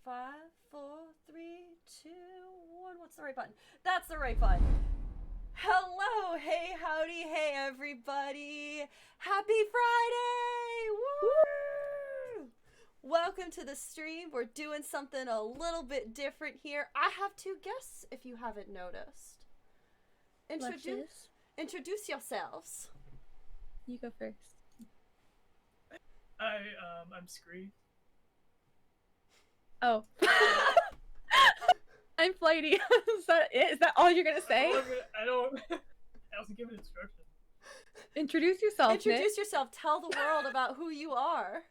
5, 4, 3, 2, 1. What's the right button? That's the right button. Hello, hey, howdy, hey, everybody. Happy Friday! Woo! Welcome to the stream. We're doing something a little bit different here. I have two guests, if you haven't noticed. Introduce yourselves. You go first. I'm Scree. Oh. I'm Flighty. Is that it? Is that all you're gonna say? I wasn't given instructions. Introduce yourself, Introduce yourself. Tell the world about who you are.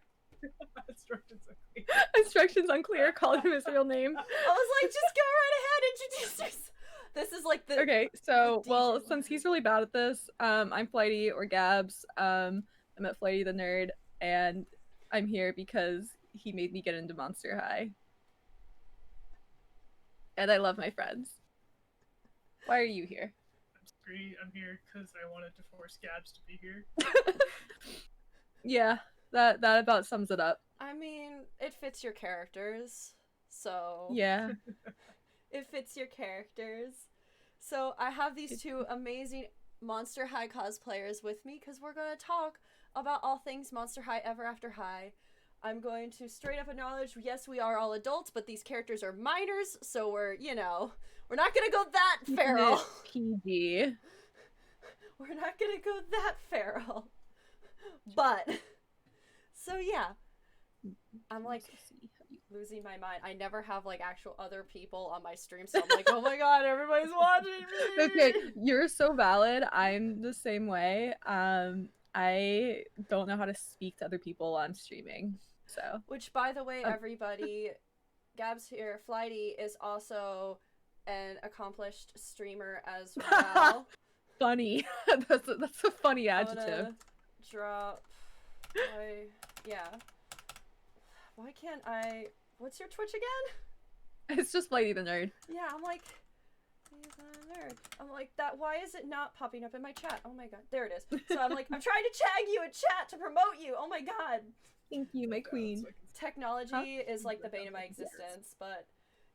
Instructions are clear. Instructions unclear. Call him his real name. I was like, just go right ahead. Introduce yourself. This is like the... Okay, so, well, since he's really bad at this, I'm Flighty, or Gabs. I'm at Flighty The Nerd, and I'm here because he made me get into Monster High. And I love my friends. Why are you here? I'm Scree. I'm here because I wanted to force Gabs to be here. Yeah, that about sums it up. I mean, it fits your characters, so... Yeah. It fits your characters. So I have these two amazing Monster High cosplayers with me because we're going to talk about all things Monster High Ever After High. I'm going to straight up acknowledge, yes, we are all adults, but these characters are minors, so we're, you know, we're not going to go that feral. PG. We're not going to go that feral. But, so yeah. I'm like losing my mind. I never have like actual other people on my stream, so I'm like, oh my god, everybody's watching me. Okay, you're so valid. I'm the same way. I don't know how to speak to other people on streaming. So, which, by the way, everybody, Gabs here, Flighty is also an accomplished streamer as well. Funny. that's a funny adjective. Drop. Yeah. Why can't I? What's your Twitch again? It's just Flighty the Nerd. Yeah, I'm like, he's a nerd. I'm like that. Why is it not popping up in my chat? Oh my god, there it is. So I'm like, I'm trying to tag you in chat to promote you. Oh my god. Thank you, my queen. Technology is like the bane of my existence, but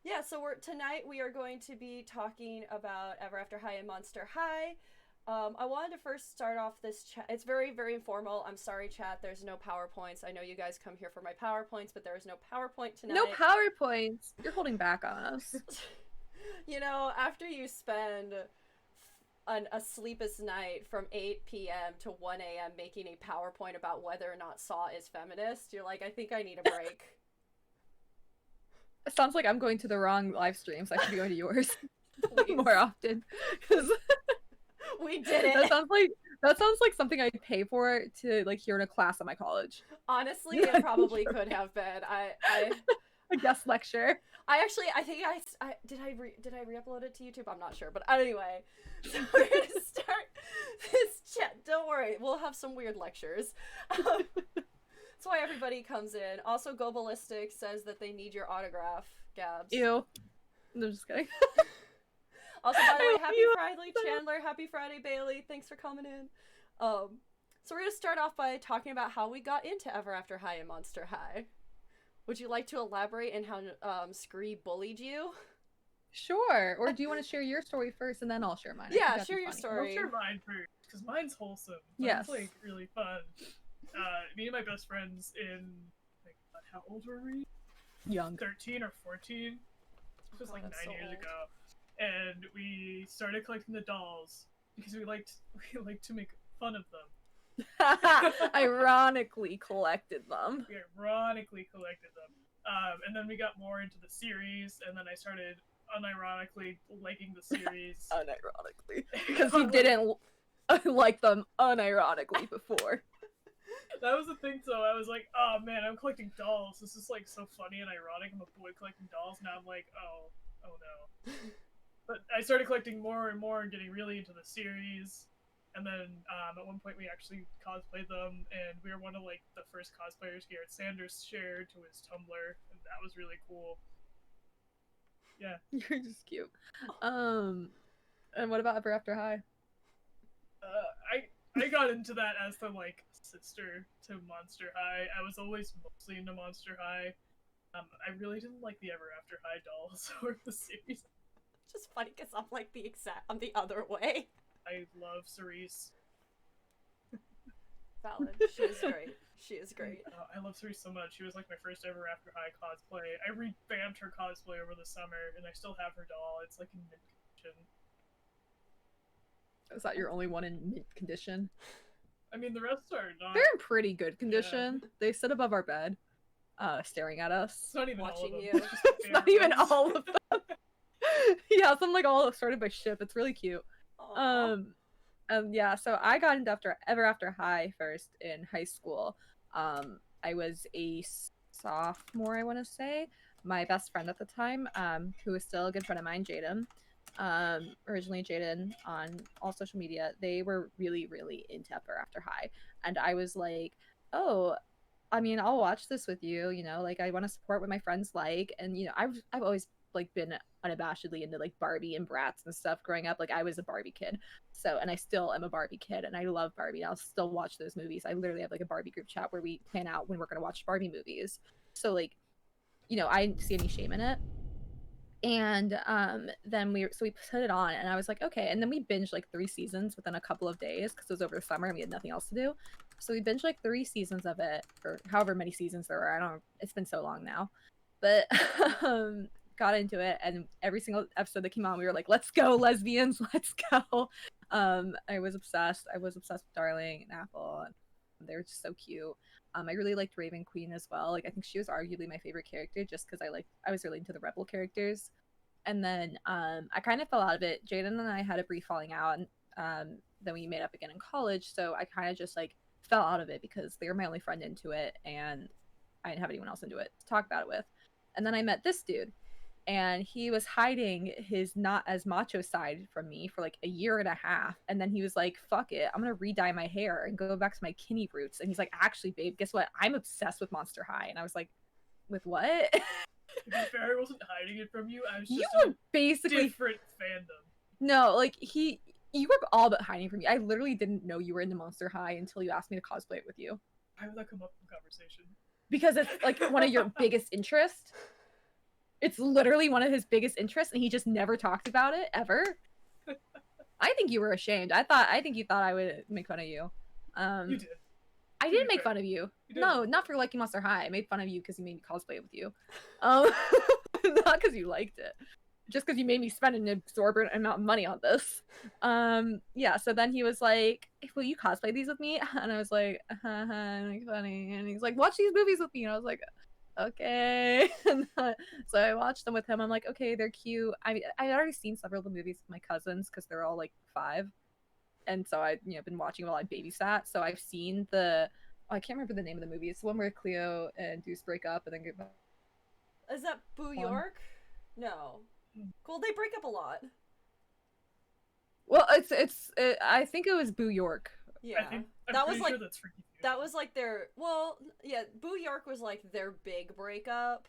yeah. So tonight we are going to be talking about Ever After High and Monster High. I wanted to first start off this chat. It's very, very informal. I'm sorry, chat. There's no PowerPoints. I know you guys come here for my PowerPoints, but there is no PowerPoint tonight. No PowerPoints. You're holding back on us. You know, after you spend a sleepless night from 8 p.m. to 1 a.m. making a PowerPoint about whether or not Saw is feminist, you're like, I think I need a break. It sounds like I'm going to the wrong live streams. I should be going to yours more often. We did it. That sounds like something I'd pay for to like hear in a class at my college. Honestly, it probably could have been. A guest lecture. I think I did I re-upload it to YouTube? I'm not sure, but anyway, so we're gonna start this chat. Don't worry, we'll have some weird lectures. That's why everybody comes in. Also, Go Ballistic says that they need your autograph, Gabs. Ew. I'm just kidding. Also, by the way, happy Friday, Chandler. Happy Friday, Bailey. Thanks for coming in. So we're going to start off by talking about how we got into Ever After High and Monster High. Would you like to elaborate on how Scree bullied you? Sure. Or do you want to share your story first and then I'll share mine? Yeah, share your story. I'll share mine first, because mine's wholesome. Yes. Mine's, like, really fun. Me and my best friends in, like, how old were we? Young. 13 or 14. It was like 9 so years old. ago. And we started collecting the dolls because we liked to make fun of them. Ironically collected them. We ironically collected them. And then we got more into the series, and then I started unironically liking the series. Unironically. Because you didn't like them unironically before. That was the thing, so I was like, oh man, I'm collecting dolls. This is like so funny and ironic. I'm a boy collecting dolls. Now I'm like, oh no. But I started collecting more and more and getting really into the series. And then at one point we actually cosplayed them, and we were one of like the first cosplayers Garrett Sanders shared to his Tumblr, and that was really cool. Yeah. You're just cute. And what about Ever After High? I got into that as the like sister to Monster High. I was always mostly into Monster High. I really didn't like the Ever After High dolls or the series. Just funny because I'm the other way. I love Cerise. Valid. She is great. She is great. I love Cerise so much. She was like my first Ever After High cosplay. I revamped her cosplay over the summer, and I still have her doll. It's like in mint condition. Is that your only one in mint condition? I mean, the rest are not. They're in pretty good condition. Yeah. They sit above our bed, staring at us. It's not even watching all of them. you. It's not even all of them. Yeah, some like all sorted by ship. It's really cute. Aww. Yeah, so I got into Ever After High first in high school. I was a sophomore, I want to say. My best friend at the time, who was still a good friend of mine, Jaden, originally Jaden on all social media, they were really, really into Ever After High. And I was like, oh, I mean, I'll watch this with you, you know, like I want to support what my friends like. And, you know, I've always like been unabashedly into like Barbie and Bratz and stuff growing up. Like I was a Barbie kid. So, and I still am a Barbie kid and I love Barbie. I'll still watch those movies. I literally have like a Barbie group chat where we plan out when we're going to watch Barbie movies. So like, you know, I didn't see any shame in it. And then we put it on and I was like, okay. And then we binged like 3 seasons within a couple of days because it was over the summer and we had nothing else to do. So we binged like 3 seasons of it, or however many seasons there were. It's been so long now. But got into it, and every single episode that came on, we were like, let's go, lesbians, let's go. I was obsessed with Darling and Apple, and they were just so cute. I really liked Raven Queen as well. Like I think she was arguably my favorite character just because I was really into the rebel characters. And then I kind of fell out of it. Jaden and I had a brief falling out, and then we made up again in college, so I kind of just like fell out of it because they were my only friend into it and I didn't have anyone else into it to talk about it with. And then I met this dude, and he was hiding his not as macho side from me for like a year and a half. And then he was like, fuck it, I'm gonna re-dye my hair and go back to my Kinney roots. And he's like, actually, babe, guess what? I'm obsessed with Monster High. And I was like, with what? To be fair, I wasn't hiding it from you. I was just you were basically different fandom. No, like you were all but hiding from me. I literally didn't know you were into Monster High until you asked me to cosplay it with you. How would that come up in conversation? Because it's like one of your biggest interests. It's literally one of his biggest interests, and he just never talked about it ever. I think you were ashamed. I think you thought I would make fun of you. You did. I didn't make fun of you. No, not for liking Monster High. I made fun of you because you made me cosplay with you. Not because you liked it. Just because you made me spend an exorbitant amount of money on this. Yeah, so then he was like, hey, will you cosplay these with me? And I was like, like funny. And he's like, watch these movies with me. And I was like, okay. And so I watched them with him. I'm like, okay, they're cute. I already seen several of the movies with my cousins because they're all like 5. And so I, been watching while I babysat. So I've seen I can't remember the name of the movie. It's the one where Cleo and Deuce break up and then get back. Is that Boo York? No. Well, they break up a lot. Well, I think it was Boo York. Yeah, that was like sure that's freaky. That was like their Boo York was like their big breakup.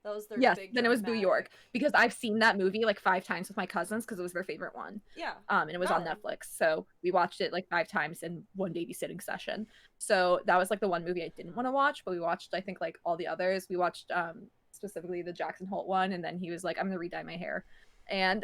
That was their big. Then it was Boo York because I've seen that movie like 5 times with my cousins because it was their favorite one. Yeah. And it was on Netflix, so we watched it like 5 times in one babysitting session. So that was like the one movie I didn't want to watch, but we watched I think like all the others. We watched specifically the Jackson Holt one, and then he was like, I'm gonna re-dye my hair. And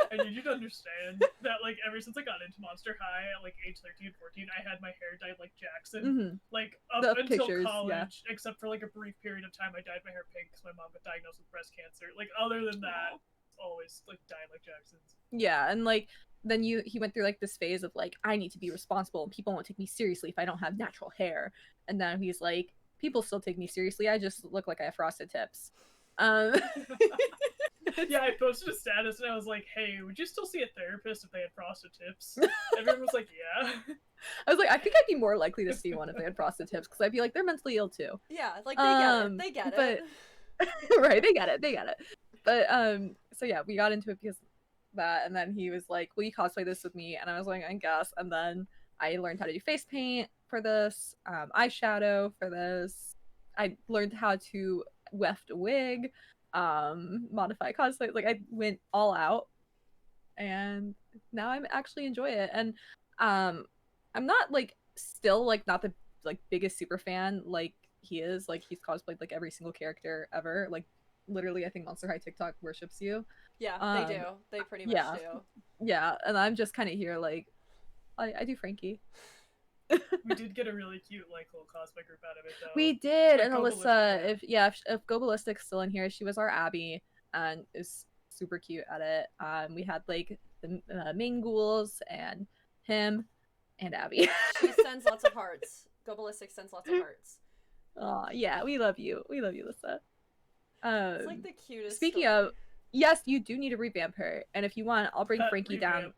and you need to understand that like ever since I got into Monster High at like age 13 and 14, I had my hair dyed like Jackson. Like up until college, except for like a brief period of time I dyed my hair pink because my mom got diagnosed with breast cancer. Like other than that, it's always like dyed like Jackson's. Yeah, and like then he went through like this phase of like, I need to be responsible and people won't take me seriously if I don't have natural hair. And then he's like, people still take me seriously, I just look like I have frosted tips. Yeah, I posted a status and I was like, hey, would you still see a therapist if they had frosted tips? Everyone was like, yeah. I was like, I think I'd be more likely to see one if they had frosted tips because I'd be like, they're mentally ill too. Yeah, like they get it. Right, they get it. But so yeah, we got into it because of that, and then he was like, will you cosplay this with me? And I was like, I guess. And then I learned how to do face paint for this, eyeshadow for this. I learned how to weft a wig, modify cosplay. Like I went all out, and now I'm actually enjoy it. And I'm not like still like not the like biggest super fan like he is. Like, he's cosplayed like every single character ever. Like, literally, I think Monster High TikTok worships you. Yeah, they do. They pretty much yeah. do. Yeah, and I'm just kind of here like, I do Frankie. We did get a really cute like little cosplay group out of it though. We did, Like, and Go Alyssa, Ballistic, if Go Ballistic's still in here, she was our Abby, and is super cute at it. We had like the main ghouls and him and Abby. She sends lots of hearts. Go Ballistic sends lots of hearts. Oh yeah, we love you, Alyssa. It's like the cutest. Speaking story. of, yes, you do need to revamp her, and if you want, I'll bring Frankie down.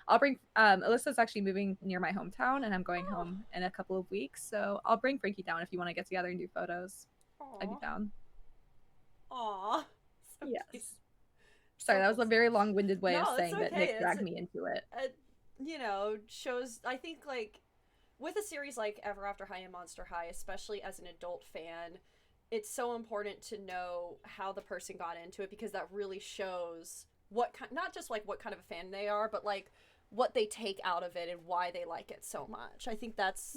I'll bring Alyssa's actually moving near my hometown, and I'm going home in a couple of weeks, so I'll bring Frankie down if you want to get together and do photos. I'd be down. Aww. So Yes. cute. Sorry, that was a very long-winded way of No, saying it's that okay. Nick dragged me into it. You know, shows, I think, like, with a series like Ever After High and Monster High, especially as an adult fan, it's so important to know how the person got into it, because that really shows what kind, not just like what kind of a fan they are, but like what they take out of it and why they like it so much. I think that's,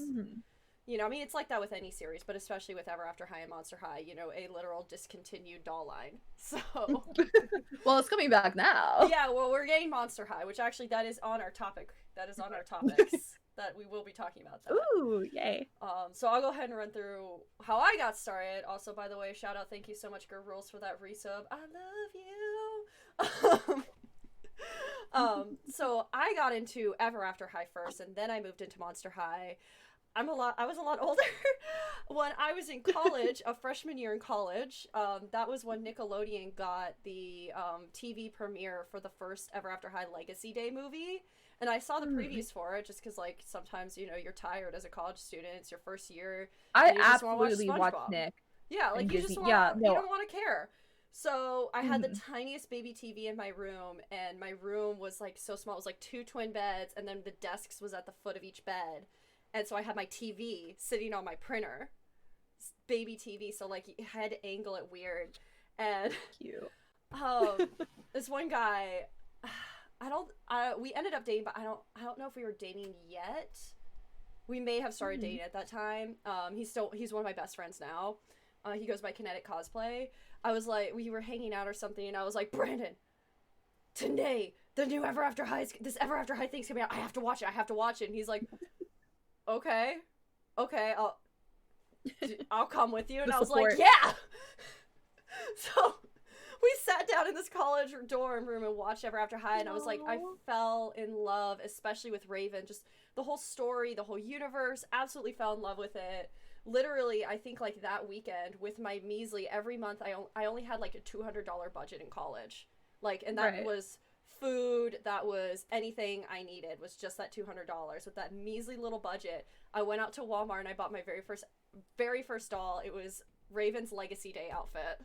you know, I mean, it's like that with any series, but especially with Ever After High and Monster High, you know, a literal discontinued doll line. So, well, it's coming back now. yeah, well, we're getting Monster High, which actually that is on our topic. That is on our topics. That we will be talking about that. Ooh, yay. So I'll go ahead and run through how I got started. Also, by the way, shout out, thank you so much, Girl Rules, for that resub. I love you. So I got into Ever After High first, and then I moved into Monster High. I was a lot older when I was in college, a freshman year in college. That was when Nickelodeon got the TV premiere for the first Ever After High Legacy Day movie. And I saw the previews for it just because, like, sometimes, you know, you're tired as a college student. It's your first year. I absolutely watched Nick. Yeah, like, you just want you don't want to care. So I had the tiniest baby TV in my room, and my room was, like, so small. It was, like, 2 twin beds, and then the desks was at the foot of each bed. And so I had my TV sitting on my printer. Baby TV, so, like, you had to angle it weird. And cute. This one guy... we ended up dating, but I don't know if we were dating yet. We may have started dating at that time. He's one of my best friends now. He goes by Kinetic Cosplay. I was like, we were hanging out or something, and I was like, Brandon, today, this Ever After High thing's coming out. I have to watch it. And he's like, okay, I'll come with you. And I was like, yeah! So... we sat down in this college dorm room and watched Ever After High, and I was like, I fell in love, especially with Raven. Just the whole story, the whole universe, absolutely fell in love with it. Literally, I think, like, that weekend, with my measly, every month, I only had, like, a $200 budget in college. Like, and that was food, that was anything I needed, was just that $200. With that measly little budget, I went out to Walmart and I bought my very first doll. It was Raven's Legacy Day outfit.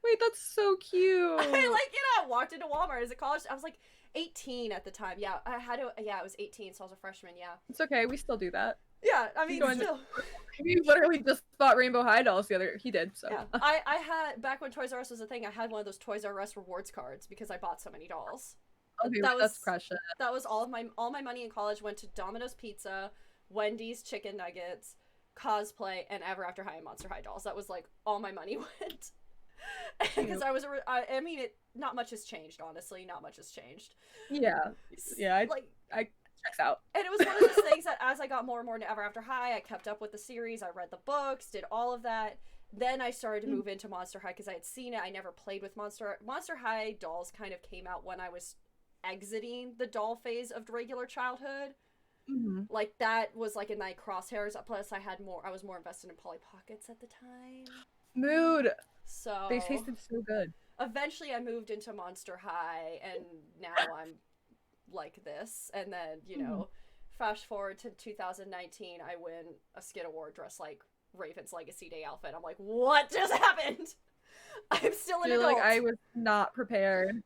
Wait, that's so cute. I walked into Walmart as a college. I was like 18 at the time. Yeah, I was 18, so I was a freshman. Yeah, it's okay. We still do that. Yeah, I mean, still. We literally just bought Rainbow High dolls together. He did, so. Yeah, I had, back when Toys R Us was a thing, I had one of those Toys R Us rewards cards because I bought so many dolls. Okay, that's precious. That was all my money in college went to Domino's Pizza, Wendy's chicken nuggets, cosplay, and Ever After High and Monster High dolls. That was like all my money went. Because I mean, not much has changed, honestly. Not much has changed. Yeah. I checks out. And it was one of those things that as I got more and more into Ever After High, I kept up with the series. I read the books, did all of that. Then I started to move into Monster High because I had seen it. I never played with Monster High dolls. Kind of came out when I was exiting the doll phase of regular childhood. Like, that was like in my crosshairs. Plus, I was more invested in Polly Pockets at the time. Mood. So they tasted so good. Eventually I moved into Monster High, and now I'm like this. And then, you know, fast forward to 2019, I win a Skid Award dressed like Raven's Legacy Day outfit. I'm like, what just happened? I'm still an adult. Like, I was not prepared.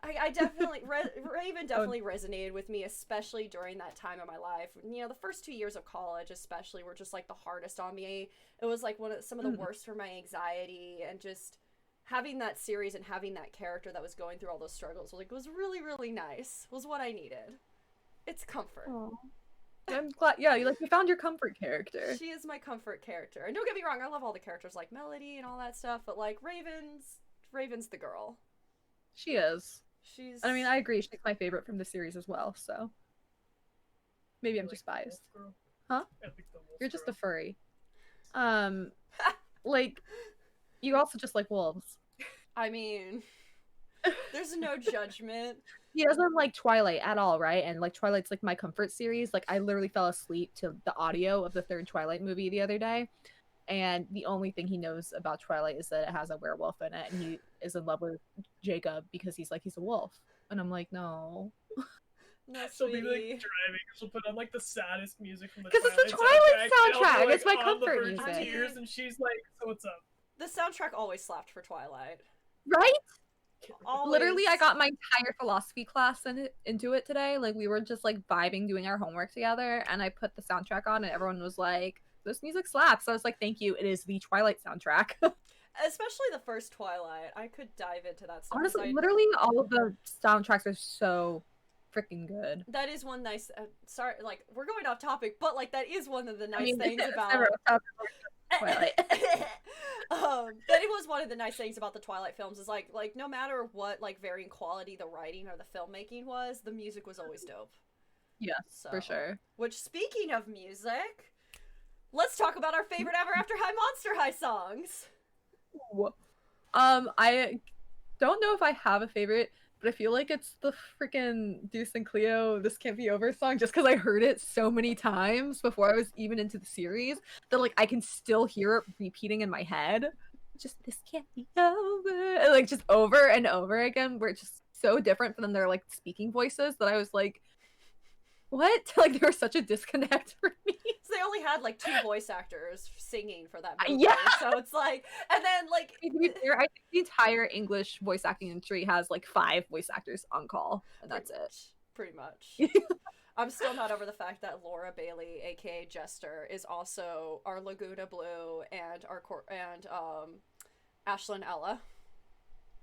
I definitely, Raven definitely resonated with me, especially during that time of my life. You know, the first 2 years of college especially were just, like, the hardest on me. It was, like, some of the worst for my anxiety, and just having that series and having that character that was going through all those struggles, like, was really, really nice. Was what I needed. It's comfort. Aww. I'm glad. Yeah, you found your comfort character. She is my comfort character. And don't get me wrong, I love all the characters like Melody and all that stuff, but like Raven's the girl. She is. She's I mean, I agree. She's my favorite from the series as well. So maybe I'm just biased. Huh? You're just a furry. Like, you also just like wolves. I mean, there's no judgment. He doesn't like Twilight at all, right? And like Twilight's like my comfort series. Like I literally fell asleep to the audio of the third Twilight movie the other day, and the only thing he knows about Twilight is that it has a werewolf in it, and he is in love with Jacob because he's a wolf. And I'm like, no. No, She'll be sweetie. like driving. She'll put on like the saddest music from the Because it's the Twilight soundtrack. And I'll be, It's my on the comfort verge of music. tears, and she's like, "So what's up?" The soundtrack always slapped for Twilight. Right? Always. Literally, I got my entire philosophy class into it today. Like, we were just like vibing, doing our homework together, and I put the soundtrack on, and everyone was like, "This music slaps." So I was like, "Thank you. It is the Twilight soundtrack." Especially the first Twilight. I could dive into that stuff. Honestly, literally all of the soundtracks are so freaking good. That is one nice. Sorry, like we're going off topic, but like that is one of the nice I mean, things it's about never a topic like Twilight. that it was one of the nice things about the Twilight films is like no matter what like varying quality the writing or the filmmaking was, the music was always dope. Yes, So, for sure. Which, speaking of music, let's talk about our favorite Ever After High Monster High songs. I don't know if I have a favorite, but I feel like it's the freaking Deuce and Cleo "This Can't Be Over" song, just because I heard it so many times before I was even into the series that like I can still hear it repeating in my head. Just "This can't be over," and, like just over and over again, where it's just so different from their like speaking voices that I was like, what? Like there was such a disconnect for me. So they only had like 2 voice actors singing for that movie. Yeah. So it's like, and then like To be fair, I think the entire English voice acting industry has like 5 voice actors on call, and that's it. Pretty much. I'm still not over the fact that Laura Bailey, aka Jester, is also our Laguna Blue and our Ashlyn Ella.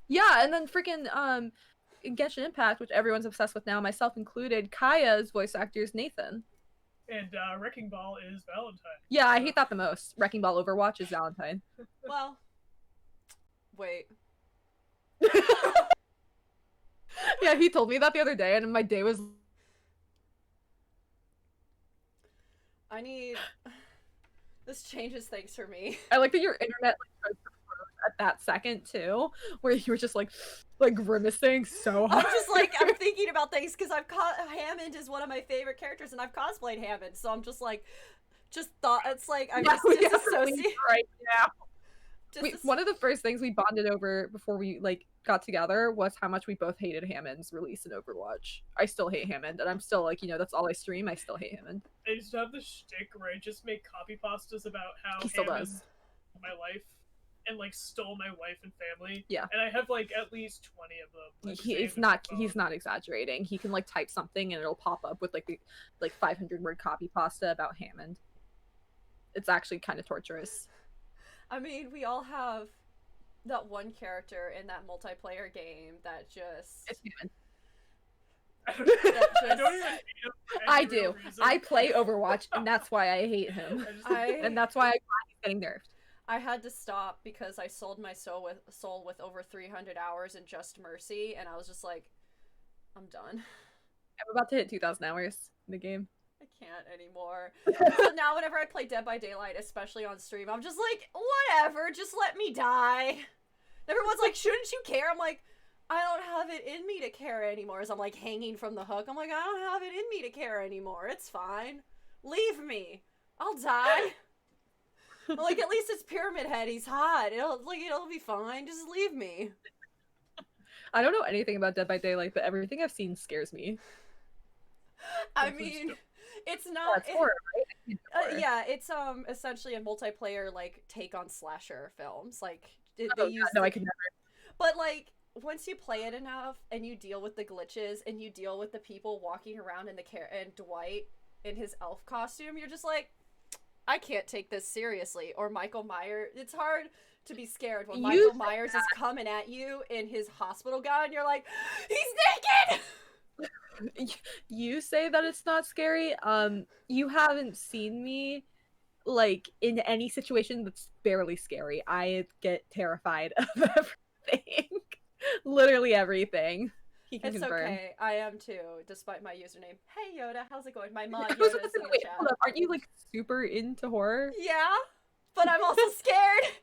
Yeah, and then freaking in Genshin Impact, which everyone's obsessed with now, myself included, Kaya's voice actor is Nathan. And Wrecking Ball is Valentine. Yeah, I hate that the most. Wrecking Ball Overwatch is Valentine. Well, wait. Yeah, he told me that the other day, and my day was. I need. This changes things for me. I like that your internet like tried to froze at that second too, where you were just like grimacing so I'm hard. just like, I'm thinking about things because Hammond is one of my favorite characters and I've cosplayed Hammond, so I'm just like, it's like, I'm just disassociated. Right now. Just One of the first things we bonded over before we like got together was how much we both hated Hammond's release in Overwatch. I still hate Hammond, and I'm still like, that's all I stream. I still hate Hammond. I used to have this shtick where I just make copy pastas about how He still Hammond does. my life and like stole my wife and family. Yeah. And I have like at least 20 of them. Like, saved He's in my not. phone. He's not exaggerating. He can like type something and it'll pop up with like 500 word copy pasta about Hammond. It's actually kind of torturous. I mean, we all have that one character in that multiplayer game that just. It's Hammond. I don't even hate him for I any real do. reason. I play Overwatch, and that's why I hate him. And that's why he's getting nerfed. I had to stop because I sold my soul with over 300 hours in Just Mercy, and I was just like, I'm done. I'm about to hit 2,000 hours in the game. I can't anymore. So now whenever I play Dead by Daylight, especially on stream, I'm just like, whatever, just let me die. Everyone's like, shouldn't you care? I'm like, I don't have it in me to care anymore. As I'm like hanging from the hook, I'm like, I don't have it in me to care anymore. It's fine. Leave me. I'll die. Like, at least it's Pyramid Head. He's hot. It'll be fine. Just leave me. I don't know anything about Dead by Daylight, but everything I've seen scares me. I mean, it's not. That's horror, right? Horror. Yeah, it's essentially a multiplayer like take on slasher films. Like they use. No, I could never. But like once you play it enough and you deal with the glitches and you deal with the people walking around and Dwight in his elf costume, you're just like, I can't take this seriously. Or Michael Myers. It's hard to be scared when Michael Myers is coming at you in his hospital gown. You're like, he's naked. You say that it's not scary. You haven't seen me like in any situation that's barely scary. I get terrified of everything. Literally everything. He can It's confirm. okay. I am too, despite my username. Hey Yoda, how's it going? My mod I was Yoda gonna is say, in the wait, chat. hold up. Aren't you like super into horror? Yeah, but I'm also scared.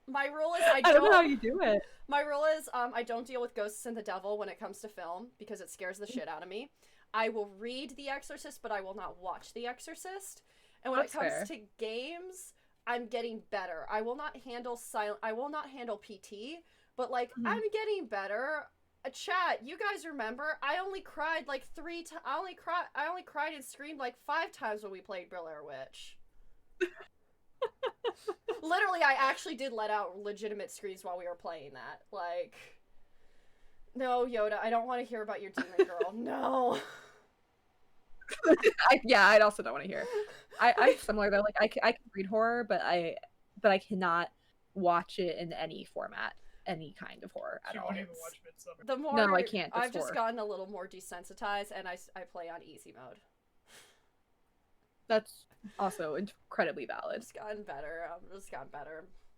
My rule is I don't know how you do it. My rule is I don't deal with ghosts and the devil when it comes to film because it scares the shit out of me. I will read The Exorcist, but I will not watch The Exorcist. And when That's it comes fair. to games, I'm getting better. I will not handle I will not handle PT, but like I'm getting better. Chat, you guys remember? I only cried like 3 times. I only cried and screamed like 5 times when we played Blair Witch. Literally, I actually did let out legitimate screams while we were playing that. Like, no, Yoda, I don't want to hear about your demon girl. No. I also don't want to hear. I'm similar though. Like I can read horror, but I cannot watch it in any format, any kind of horror at She all. won't even watch Midsummer. The more No, I can't. I've just gotten a little more desensitized, and I play on easy mode. That's also incredibly valid. I've just gotten better.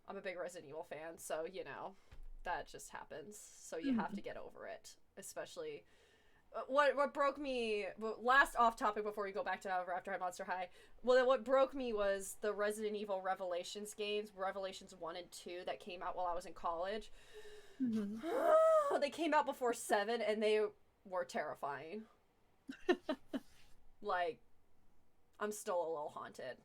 I'm a big Resident Evil fan, so you know, that just happens. So you have to get over it, especially. What broke me, last off topic before we go back to After High Monster High, well, what broke me was the Resident Evil Revelations games, Revelations 1 and 2, that came out while I was in college. They came out before 7, and they were terrifying. Like, I'm still a little haunted.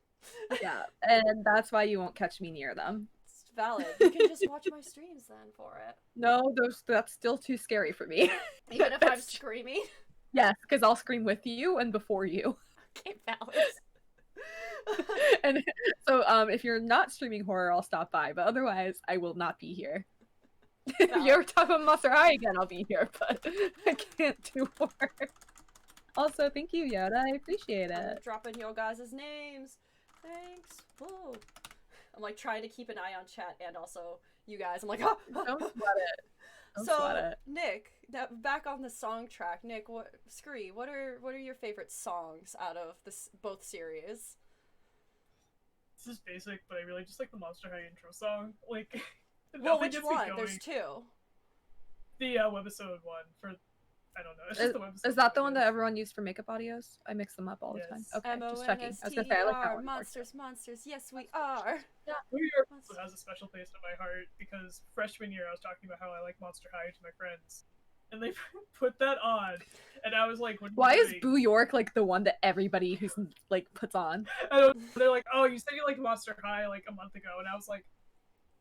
Yeah, and that's why you won't catch me near them. It's valid. You can just watch my streams then for it. No, that's still too scary for me. Even if I'm screaming? Yes, because I'll scream with you and before you. Okay, valid. And so if you're not streaming horror, I'll stop by, but otherwise I will not be here. If you're talking about Monster High again, I'll be here, but I can't do horror. Also, thank you, Yoda. I appreciate it. I'm dropping your guys' names. Thanks. Whoa. I'm like trying to keep an eye on chat and also you guys. I'm like, oh. Don't sweat it. Don't sweat it. Nick, back on the song track. Nick, Scree, what are your favorite songs out of both series? This is basic, but I really just like the Monster High intro song. Like, well, which one? There's 2. The webisode one for, I don't know. It's just the webisode. Is that the one that everyone used for makeup audios? I mix them up all the time. Yes. Okay, just checking. I was gonna say I like that one. Monsters, yes we are. New York also has a special place in my heart because freshman year I was talking about how I like Monster High to my friends, and they put that on, and I was like, "Why is Boo York like the one that everybody who's like puts on?" They're like, "Oh, you said you liked Monster High like a month ago," and I was like,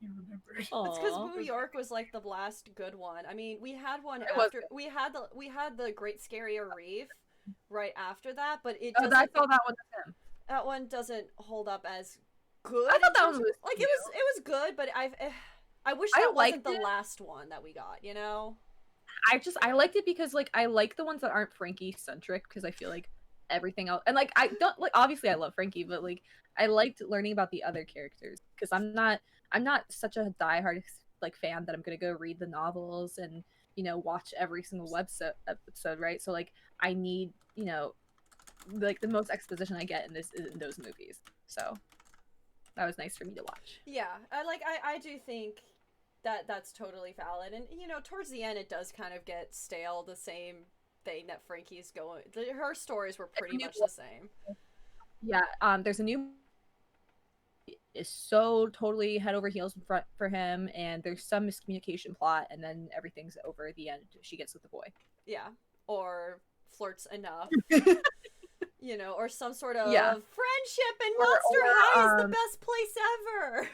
"You remembered?" Aww. It's because Boo York was like the last good one. I mean, we had one after we had the Great Scarier Reeve right after that, but it. I saw that one with him. That one doesn't hold up as good. I thought that one was like it was good, but I wish that wasn't the last one that we got. You know. I liked it because like I like the ones that aren't Frankie centric because I feel like everything else and like I don't like obviously I love Frankie, but like I liked learning about the other characters because I'm not such a diehard like fan that I'm gonna go read the novels and watch every single episode, right? So like I need like the most exposition I get in those movies. So that was nice for me to watch. Yeah, I do think that's totally valid, and towards the end it does kind of get stale. The same thing that Frankie's going. Her stories were pretty much the same. Yeah, there's a new is so totally head over heels in front for him, and there's some miscommunication plot, and then everything's over at the end. She gets with the boy. Yeah, or flirts enough. Or some sort of friendship, and Monster High is the best place ever.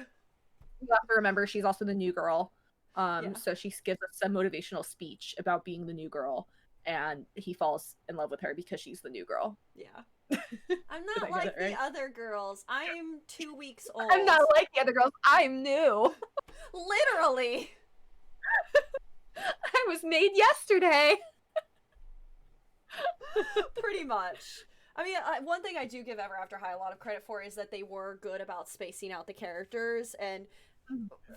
You have to remember she's also the new girl. So she gives us some motivational speech about being the new girl, and he falls in love with her because she's the new girl. Yeah. I'm not like the other girls. I'm 2 weeks old. I'm not like the other girls. I'm new. Literally. I was made yesterday. Pretty much. I mean, one thing I do give Ever After High a lot of credit for is that they were good about spacing out the characters, and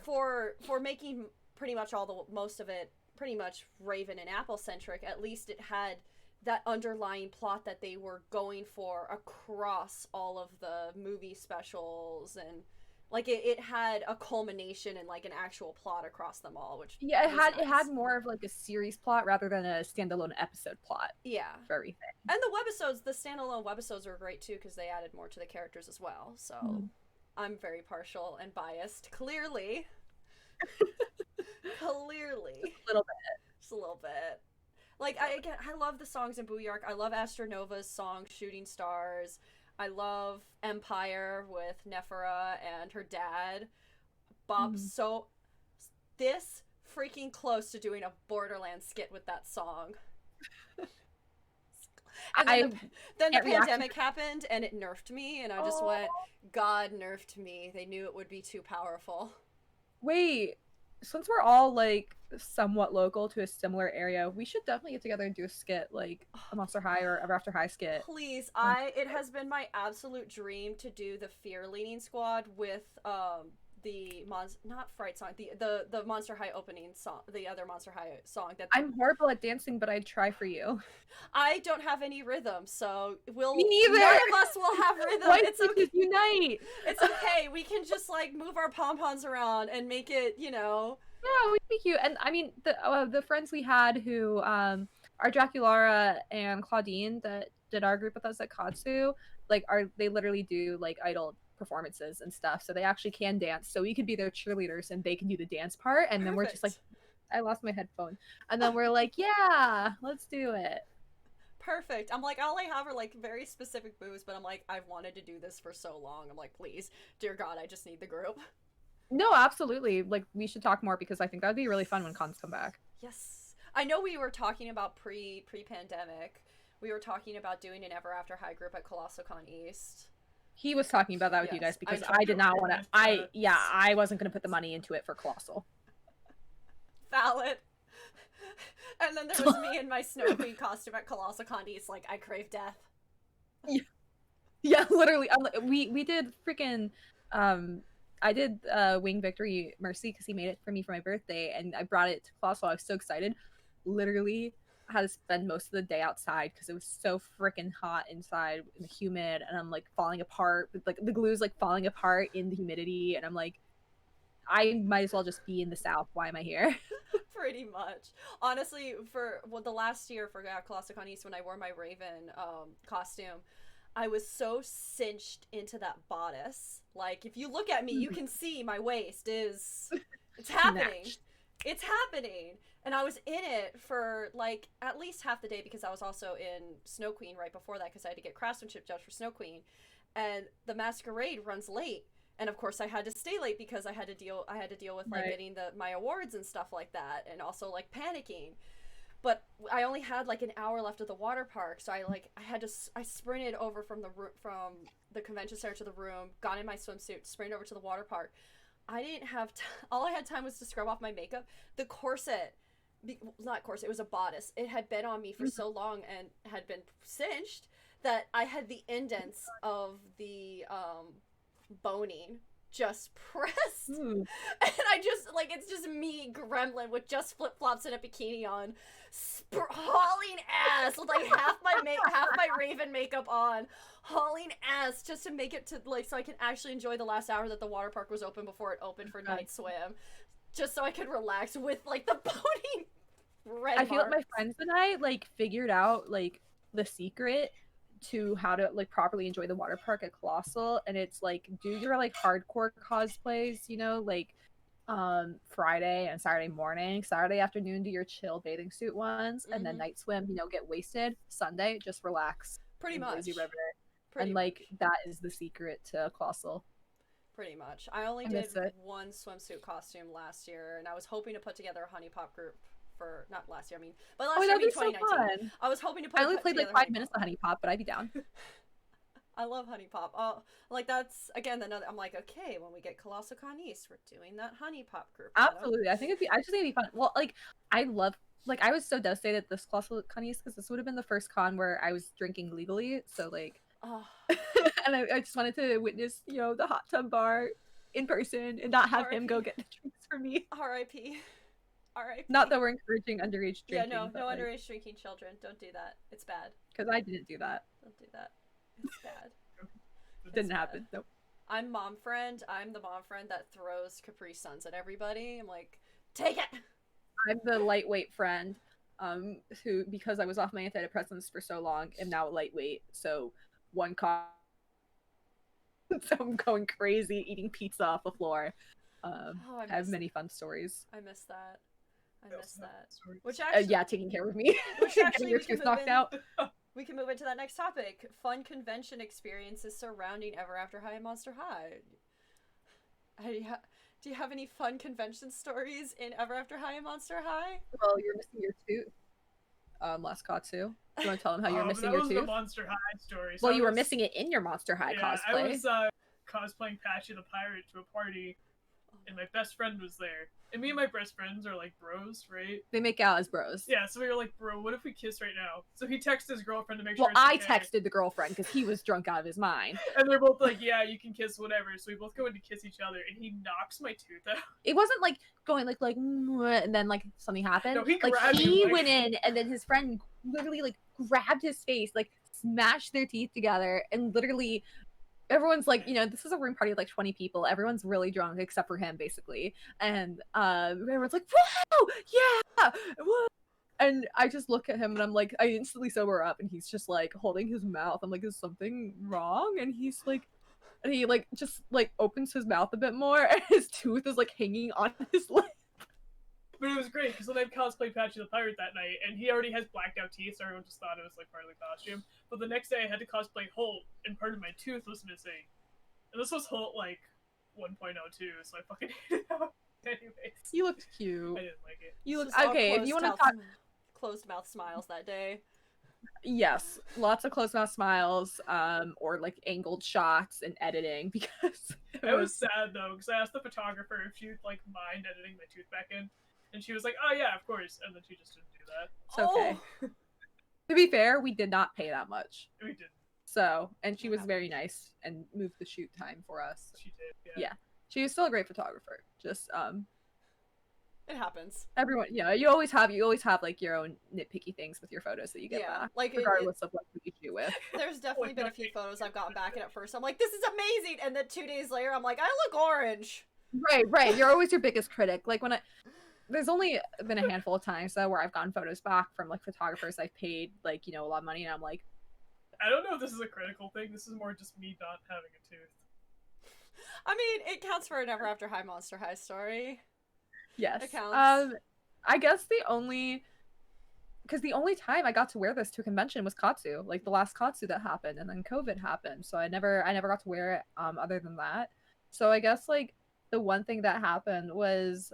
for making pretty much most of it pretty much Raven and Apple centric. At least it had that underlying plot that they were going for across all of the movie specials, and like it had a culmination and like an actual plot across them all, which Yeah, was it had nice. more of like a series plot rather than a standalone episode plot Yeah. for everything. And the webisodes, the standalone webisodes were great too because they added more to the characters as well. So I'm very partial and biased, clearly. Clearly. Just a little bit. Just a little bit. Like I love the songs in Booyark. I love Astronova's song "Shooting Stars." I love Empire with Nephra and her dad. Bob's so this freaking close to doing a Borderlands skit with that song. And then the pandemic happened and it nerfed me, and I just went, God nerfed me. They knew it would be too powerful. Wait, since we're all like somewhat local to a similar area, we should definitely get together and do a skit, like a Monster High or Ever After High skit. Please, it has been my absolute dream to do the Fear Leading Squad with the not Fright song, the Monster High opening song, the other Monster High song that I'm horrible at dancing, but I'd try for you. I don't have any rhythm, so Me neither. none of us will have rhythm. Why It's okay. Unite. It's okay. We can just like move our pom-poms around and make it, you know. Yeah, we'd be cute. And I mean, the friends we had who are Draculara and Claudine that did our group with us at Katsu, like they literally do like idol performances and stuff, so they actually can dance, so we could be their cheerleaders and they can do the dance part, and then we're just like, I lost my headphone, and then we're like, yeah, let's do it. Perfect. I'm like, all I have are like very specific moves, but I'm like, I've wanted to do this for so long. I'm like, please, dear God, I just need the group. No, absolutely, like we should talk more because I think that'd be really fun when cons come back. Yes, I know we were talking about pre-pandemic, we were talking about doing an Ever After High group at Colossal Con East. He was talking about that with you guys because I did not want to. I wasn't going to put the money into it for Colossal. Valid. And then there was me in my Snow Queen costume at Colossal Con East, like, I crave death. Yeah, literally. We did freaking. I did Wing Victory Mercy because he made it for me for my birthday, and I brought it to Colossal. I was so excited. Literally, I had to spend most of the day outside because it was so freaking hot inside and humid, and I'm like falling apart. Like the glue's like falling apart in the humidity, and I'm like, I might as well just be in the South. Why am I here? Pretty much. Honestly, for the last year for Colossal Con East, when I wore my Raven costume, I was so cinched into that bodice. Like, if you look at me, you can see my waist is... It's happening. It's happening. And I was in it for, like, at least half the day because I was also in Snow Queen right before that because I had to get craftsmanship judged for Snow Queen. And the masquerade runs late. And of course I had to stay late because I had to deal with like getting my awards and stuff like that, and also like panicking. But I only had like an hour left of the water park, so I sprinted over from the convention center to the room, got in my swimsuit, sprinted over to the water park. I didn't have all I had time was to scrub off my makeup. The corset, not corset, it was a bodice. It had been on me for so long and had been cinched that I had the indents of the boning just pressed. And I just like, it's just me gremlin with just flip-flops and a bikini on, hauling ass with like half my Raven makeup on, hauling ass just to make it to like, so I can actually enjoy the last hour that the water park was open before it opened for night swim, just so I could relax with like the boning red I feel like marks. my friends and I like figured out like the secret to how to like properly enjoy the water park at Colossal, and it's like do your like hardcore cosplays, you know, like Friday and Saturday morning. Saturday afternoon do your chill bathing suit ones, and then night swim, you know, get wasted. Sunday just relax pretty much Lazy River. Like that is the secret to Colossal. Pretty much. I only did one swimsuit costume last year, and I was hoping to put together a honey pop group for, not last year, I mean, but last year, I mean 2019. I was hoping to put I only played like 5 minutes of honey pop, but I'd be down. I love honey pop. Oh, like that's again another. I'm like, okay, when we get Colossal Con East, we're doing that honey pop group. Absolutely, I just think it'd be fun. Well, like I was so devastated at this Colossal Con East because this would have been the first con where I was drinking legally. So like, and I just wanted to witness, you know, the hot tub bar in person and not have him go get the drinks for me. R.I.P. R.I.P. Not that we're encouraging underage Yeah, drinking. no but, like, underage drinking children. Don't do that. It's bad. because I didn't do that. Don't do that. It's bad. Didn't bad. happen. Nope. I'm mom friend. I'm the mom friend that throws Capri Suns at everybody. I'm like, take it. I'm the lightweight friend, who, because I was off my antidepressants for so long, am now lightweight. So one cough, so I'm going crazy, eating pizza off the floor. I have many fun stories. I miss that. I miss that. Stories. Which actually, Yeah, taking care of me. Which Getting actually your we can tooth move knocked in. out. We can move into that next topic. Fun convention experiences surrounding Ever After High and Monster High. Do you have any fun convention stories in Ever After High and Monster High? Well, you're missing your tooth. Last Katsu. Do you want to tell them how you're missing that your was tooth? the Monster High story. Well, I you were was- missing it in your Monster High yeah, cosplay. I was cosplaying Patchy the Pirate to a party, and my best friend was there. And me and my best friends are like bros, right? They make out as bros. Yeah, so we were like, bro, what if we kiss right now? So he texted his girlfriend to make Well, sure. I it's okay. texted the girlfriend because he was drunk out of his mind. And they're both like, yeah, you can kiss whatever. So we both go in to kiss each other, and he knocks my tooth out. It wasn't like going like "Mwah," and then like something happened. No, he like grabbed he him, like- went in and then his friend literally like grabbed his face, like smashed their teeth together, and literally everyone's like, this is a room party of like 20 people. Everyone's really drunk except for him, basically. And everyone's like, whoa, yeah, whoa. And I just look at him and I'm like, I instantly sober up, and he's just like holding his mouth. I'm like, is something wrong? And he's like, and he like just like opens his mouth a bit more, and his tooth is like hanging on his lip. But it was great because then I cosplayed Patchy the Pirate that night, and he already has blacked out teeth, so everyone just thought it was like part of the costume. But the next day I had to cosplay Holt, and part of my tooth was missing. And this was Holt like 1.02, so I fucking hated it. Anyways, You looked cute. I didn't like it. You look Just all okay. If you want to talk, closed mouth smiles that day. yes, lots of closed mouth smiles, or like angled shots and editing because It was sad though, because I asked the photographer if she'd like mind editing my tooth back in, and she was like, "Oh yeah, of course," and then she just didn't do that. it's okay. To be fair, we did not pay that much. We didn't. So, and she was very nice and moved the shoot time for us. She did. Yeah. She was still a great photographer. Just It happens. everyone, you always have like your own nitpicky things with your photos that you get Yeah, back, like regardless of what you shoot with. There's definitely Like been a few photos I've gotten back, and at first I'm like, this is amazing, and then 2 days later I'm like, I look orange. Right. You're always your biggest critic. Like there's only been a handful of times though where I've gotten photos back from like photographers I've paid like a lot of money, and I'm like, I don't know if this is a critical thing. This is more just me not having a tooth. I mean, it counts for an Ever After High Monster High story. yes. It counts. I guess the only time I got to wear this to a convention was Katsu, like the last Katsu that happened, and then COVID happened, so I never got to wear it other than that. So I guess like the one thing that happened was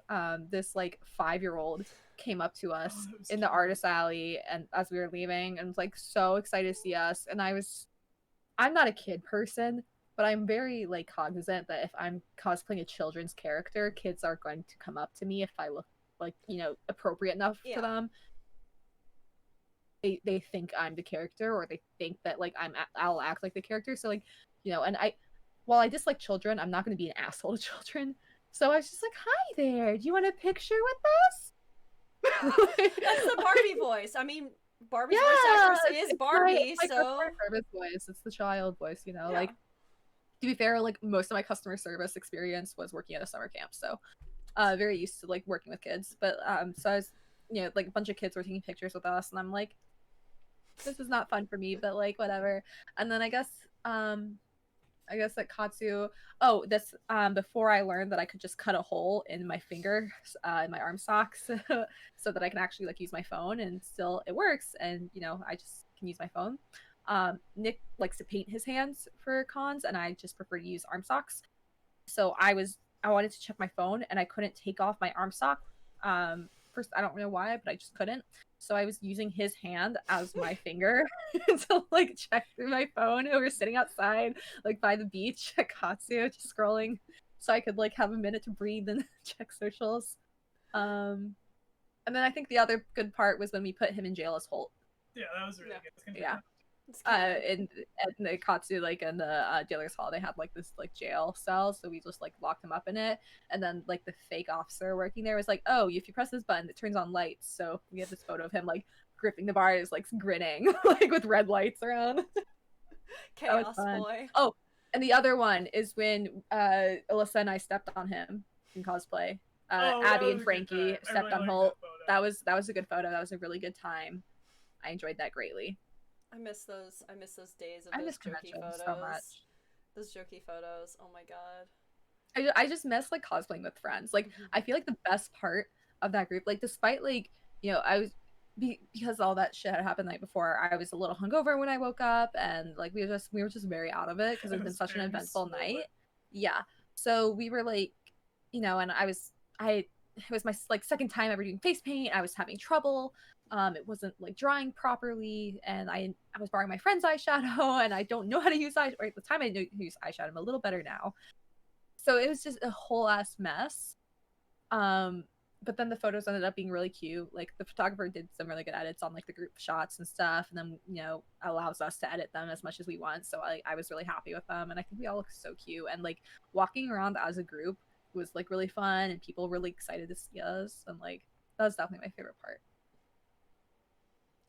this like 5-year-old came up to us that was in the cute. artist alley and as we were leaving, and was like so excited to see us. And I'm not a kid person, but I'm very like cognizant that if I'm cosplaying a children's character, kids are going to come up to me if I look like appropriate enough Yeah. to them. They think I'm the character, or they think that like I'll act like the character. So like and while I dislike children, I'm not going to be an asshole to children. So I was just like, hi there, do you want a picture with us? That's the Barbie voice. I mean, Barbie's voice actress is it's Barbie, my so customer service voice. It's the child voice, Yeah. like, to be fair, like most of my customer service experience was working at a summer camp, so very used to like working with kids. But so I was like a bunch of kids were taking pictures with us, and I'm like, this is not fun for me, but like whatever. And then I guess at Katsu, this before I learned that I could just cut a hole in my finger in my arm socks so that I can actually like use my phone, and still it works, and I just can use my phone. Nick likes to paint his hands for cons, and I just prefer to use arm socks. So I wanted to check my phone, and I couldn't take off my arm sock. First, I don't know why, but I just couldn't. So I was using his hand as my finger to like check through my phone. We were sitting outside, like by the beach at Katsu, just scrolling, so I could like have a minute to breathe and check socials. And then I think the other good part was when we put him in jail as Holt. Yeah, that was really Yeah. good. It's gonna be Yeah. fun. It's canon. in the Katsu, like in the jailer's hall, they had like this like jail cell, so we just like locked him up in it. And then like the fake officer working there was like, oh, if you press this button, it turns on lights. So we have this photo of him like gripping the bars, like grinning, like with red lights around. Chaos boy. Oh, and the other one is when Alyssa and I stepped on him in cosplay. Abby and Frankie stepped on Holt. That was a good photo. That was a really good time. I enjoyed that greatly. I miss those days of those jokey photos. So much. Those jokey photos. Oh my god. I just miss like cosplaying with friends. Like I feel like the best part of that group, like despite like, you know, I was because all that shit had happened the night before, I was a little hungover when I woke up, and like we were just very out of it because it's been such an eventful night. Yeah. So we were like, you know, and it was my like second time ever doing face paint. I was having trouble. It wasn't like drying properly, and I was borrowing my friend's eyeshadow, and I don't know how to use eyeshadow. At the time I knew how to use eyeshadow. I'm a little better now. So it was just a whole ass mess. But then the photos ended up being really cute. Like the photographer did some really good edits on like the group shots and stuff, and then, you know, allows us to edit them as much as we want. So I was really happy with them, and I think we all look so cute. And like walking around as a group was like really fun, and people were really excited to see us, and like that was definitely my favorite part.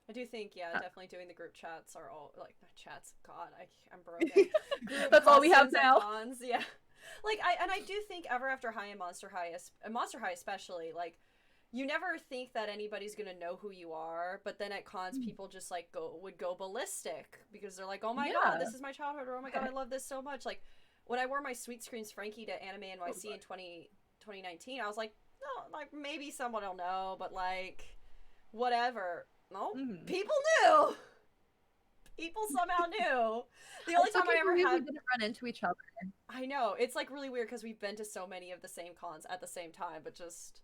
I do think, yeah, definitely doing the group chats are all like not chats. God, I'm broken. That's all we have now. Cons, yeah. Like I do think Ever After High and Monster High especially, like you never think that anybody's gonna know who you are, but then at cons people just like would go ballistic because they're like, oh my god, this is my childhood, or oh my god, I love this so much. Like when I wore my Sweet Screens Frankie to Anime NYC in 2019, I was like, no, like maybe someone will know, but like whatever. No, people knew. People somehow knew. The only time I ever had didn't run into each other. I know, it's like really weird because we've been to so many of the same cons at the same time, but just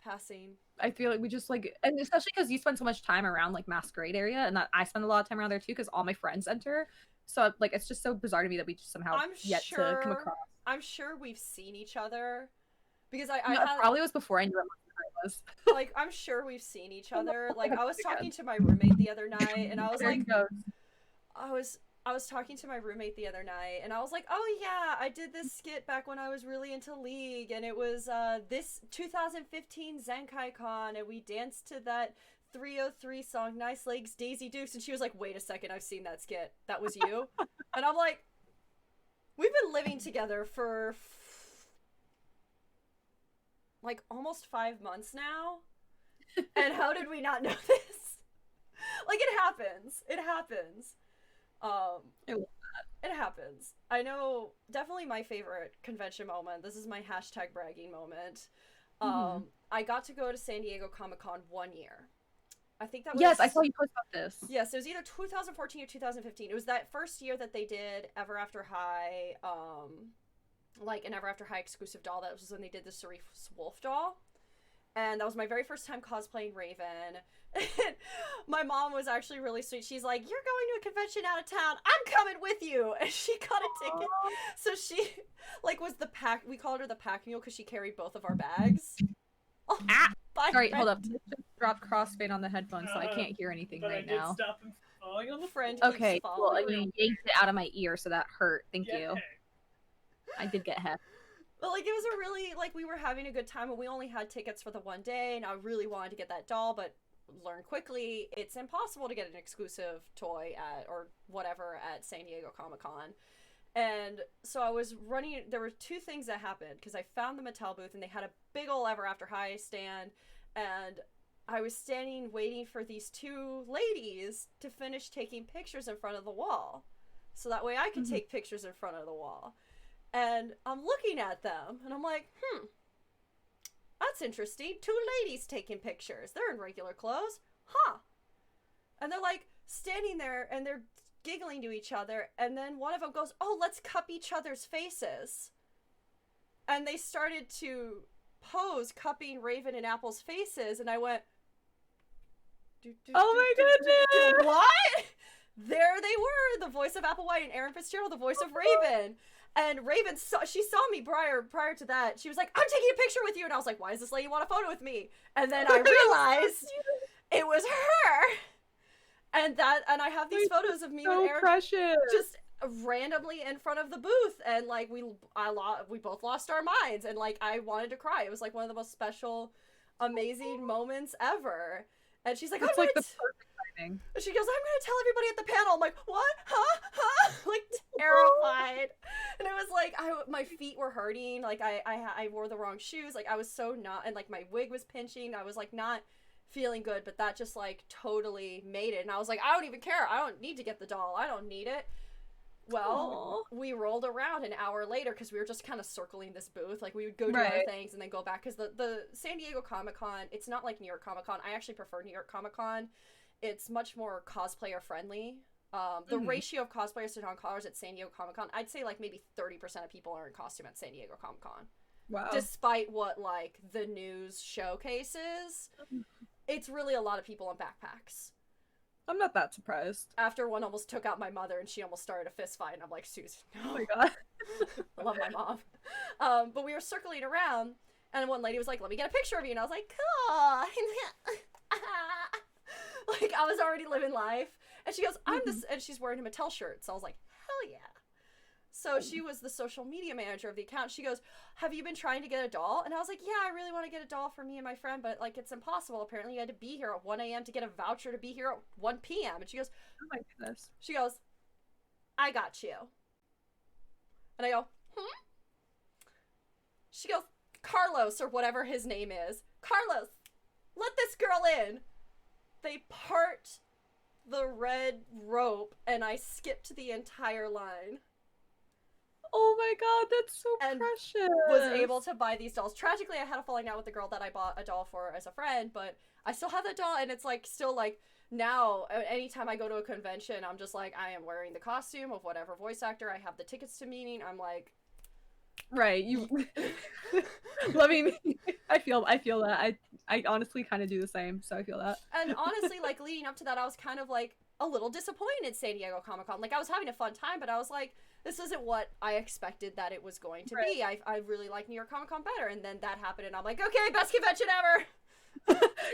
passing. I feel like we just like, and especially because you spend so much time around like Masquerade area, and that I spend a lot of time around there too because all my friends enter. So like it's just so bizarre to me that we just somehow to come across. I'm sure we've seen each other because probably was before I knew what I was. Like I'm sure we've seen each other. Like I was talking to my roommate the other night, and I was like, I was talking to my roommate the other night, and I was like, oh yeah, I did this skit back when I was really into League, and it was this 2015 Zenkai Con, and we danced to that 303 song, Nice Legs, Daisy Dukes, and she was like, wait a second, I've seen that skit. That was you? And I'm like, we've been living together for like almost 5 months now, and how did we not know this? Like it happens. It happens. I know, definitely my favorite convention moment. This is my hashtag bragging moment. I got to go to San Diego Comic-Con 1 year. I think that was... Yes, I saw you post about this. Yes, it was either 2014 or 2015. It was that first year that they did Ever After High, like an Ever After High exclusive doll. That was when they did the Cerise Wolf doll. And that was my very first time cosplaying Raven. My mom was actually really sweet. She's like, you're going to a convention out of town. I'm coming with you. And she got a ticket. So she, like, was the pack. We called her the pack mule because she carried both of our bags. Oh, sorry, hold up. Just dropped crossfade on the headphones, so I can't hear anything right now. Stop him falling on the friend. Okay, cool. You yanked it out of my ear, so that hurt. Thank you. I did get hit. But, like, it was a really, like, we were having a good time, and we only had tickets for the one day, and I really wanted to get that doll, but learned quickly it's impossible to get an exclusive toy at, or whatever, at San Diego Comic-Con. And so I was running, there were two things that happened, because I found the Mattel booth, and they had a big ol' Ever After High stand, and I was standing waiting for these two ladies to finish taking pictures in front of the wall, so that way I could take pictures in front of the wall. And I'm looking at them, and I'm like, that's interesting. Two ladies taking pictures. They're in regular clothes. Huh. And they're, like, standing there, and they're giggling to each other, and then one of them goes, oh, let's cup each other's faces. And they started to pose cupping Raven and Apple's faces, and I went, oh my goodness! What? There they were, the voice of Apple White and Aaron Fitzgerald, the voice of Raven. And Raven she saw me prior to that. She was like, I'm taking a picture with you. And I was like, why does this lady want a photo with me? And then I realized it was her. And I have these photos of me so with Eric precious. just randomly in front of the booth, and like we both lost our minds, and like I wanted to cry. It was like one of the most special, amazing moments ever. And she's like, it's like the perfect timing. She goes, I'm gonna tell everybody at the panel. I'm like, what? Huh? Like terrified. And it was like my feet were hurting. Like I wore the wrong shoes. Like I was so not, and like my wig was pinching. I was like not feeling good, but that just like totally made it. And I was like, I don't even care. I don't need to get the doll. I don't need it. Well, we rolled around an hour later because we were just kind of circling this booth. Like, we would go do other things and then go back. Because the San Diego Comic-Con, it's not like New York Comic-Con. I actually prefer New York Comic-Con. It's much more cosplayer-friendly. The ratio of cosplayers to non-cosplayers at San Diego Comic-Con, I'd say, like, maybe 30% of people are in costume at San Diego Comic-Con. Wow. Despite what, like, the news showcases, it's really a lot of people in backpacks. I'm not that surprised. After one almost took out my mother and she almost started a fist fight, and I'm like, Susan, no. Oh my god. I love my mom. But we were circling around, and one lady was like, let me get a picture of you. And I was like, cool. Like, I was already living life. And she goes, I'm this, and she's wearing a Mattel shirt. So I was like, hell yeah. So she was the social media manager of the account. She goes, have you been trying to get a doll? And I was like, yeah, I really want to get a doll for me and my friend, but like it's impossible. Apparently you had to be here at 1 a.m. to get a voucher to be here at 1 p.m. And she goes, oh my goodness. She goes, I got you. And I go, She goes, Carlos, or whatever his name is. Carlos, let this girl in. They part the red rope and I skipped the entire line. Oh my god, that's so and precious. Was able to buy these dolls. Tragically, I had a falling out with the girl that I bought a doll for as a friend, but I still have that doll, and it's like still like now anytime I go to a convention, I'm just like, I am wearing the costume of whatever voice actor. I have the tickets to meeting. I'm like, right, you I mean, I feel that. I honestly kind of do the same, so I feel that. And honestly, like leading up to that, I was kind of like a little disappointed in San Diego Comic-Con. Like I was having a fun time, but I was like, this isn't what I expected that it was going to be. I really like New York Comic-Con better. And then that happened, and I'm like, okay, best convention ever.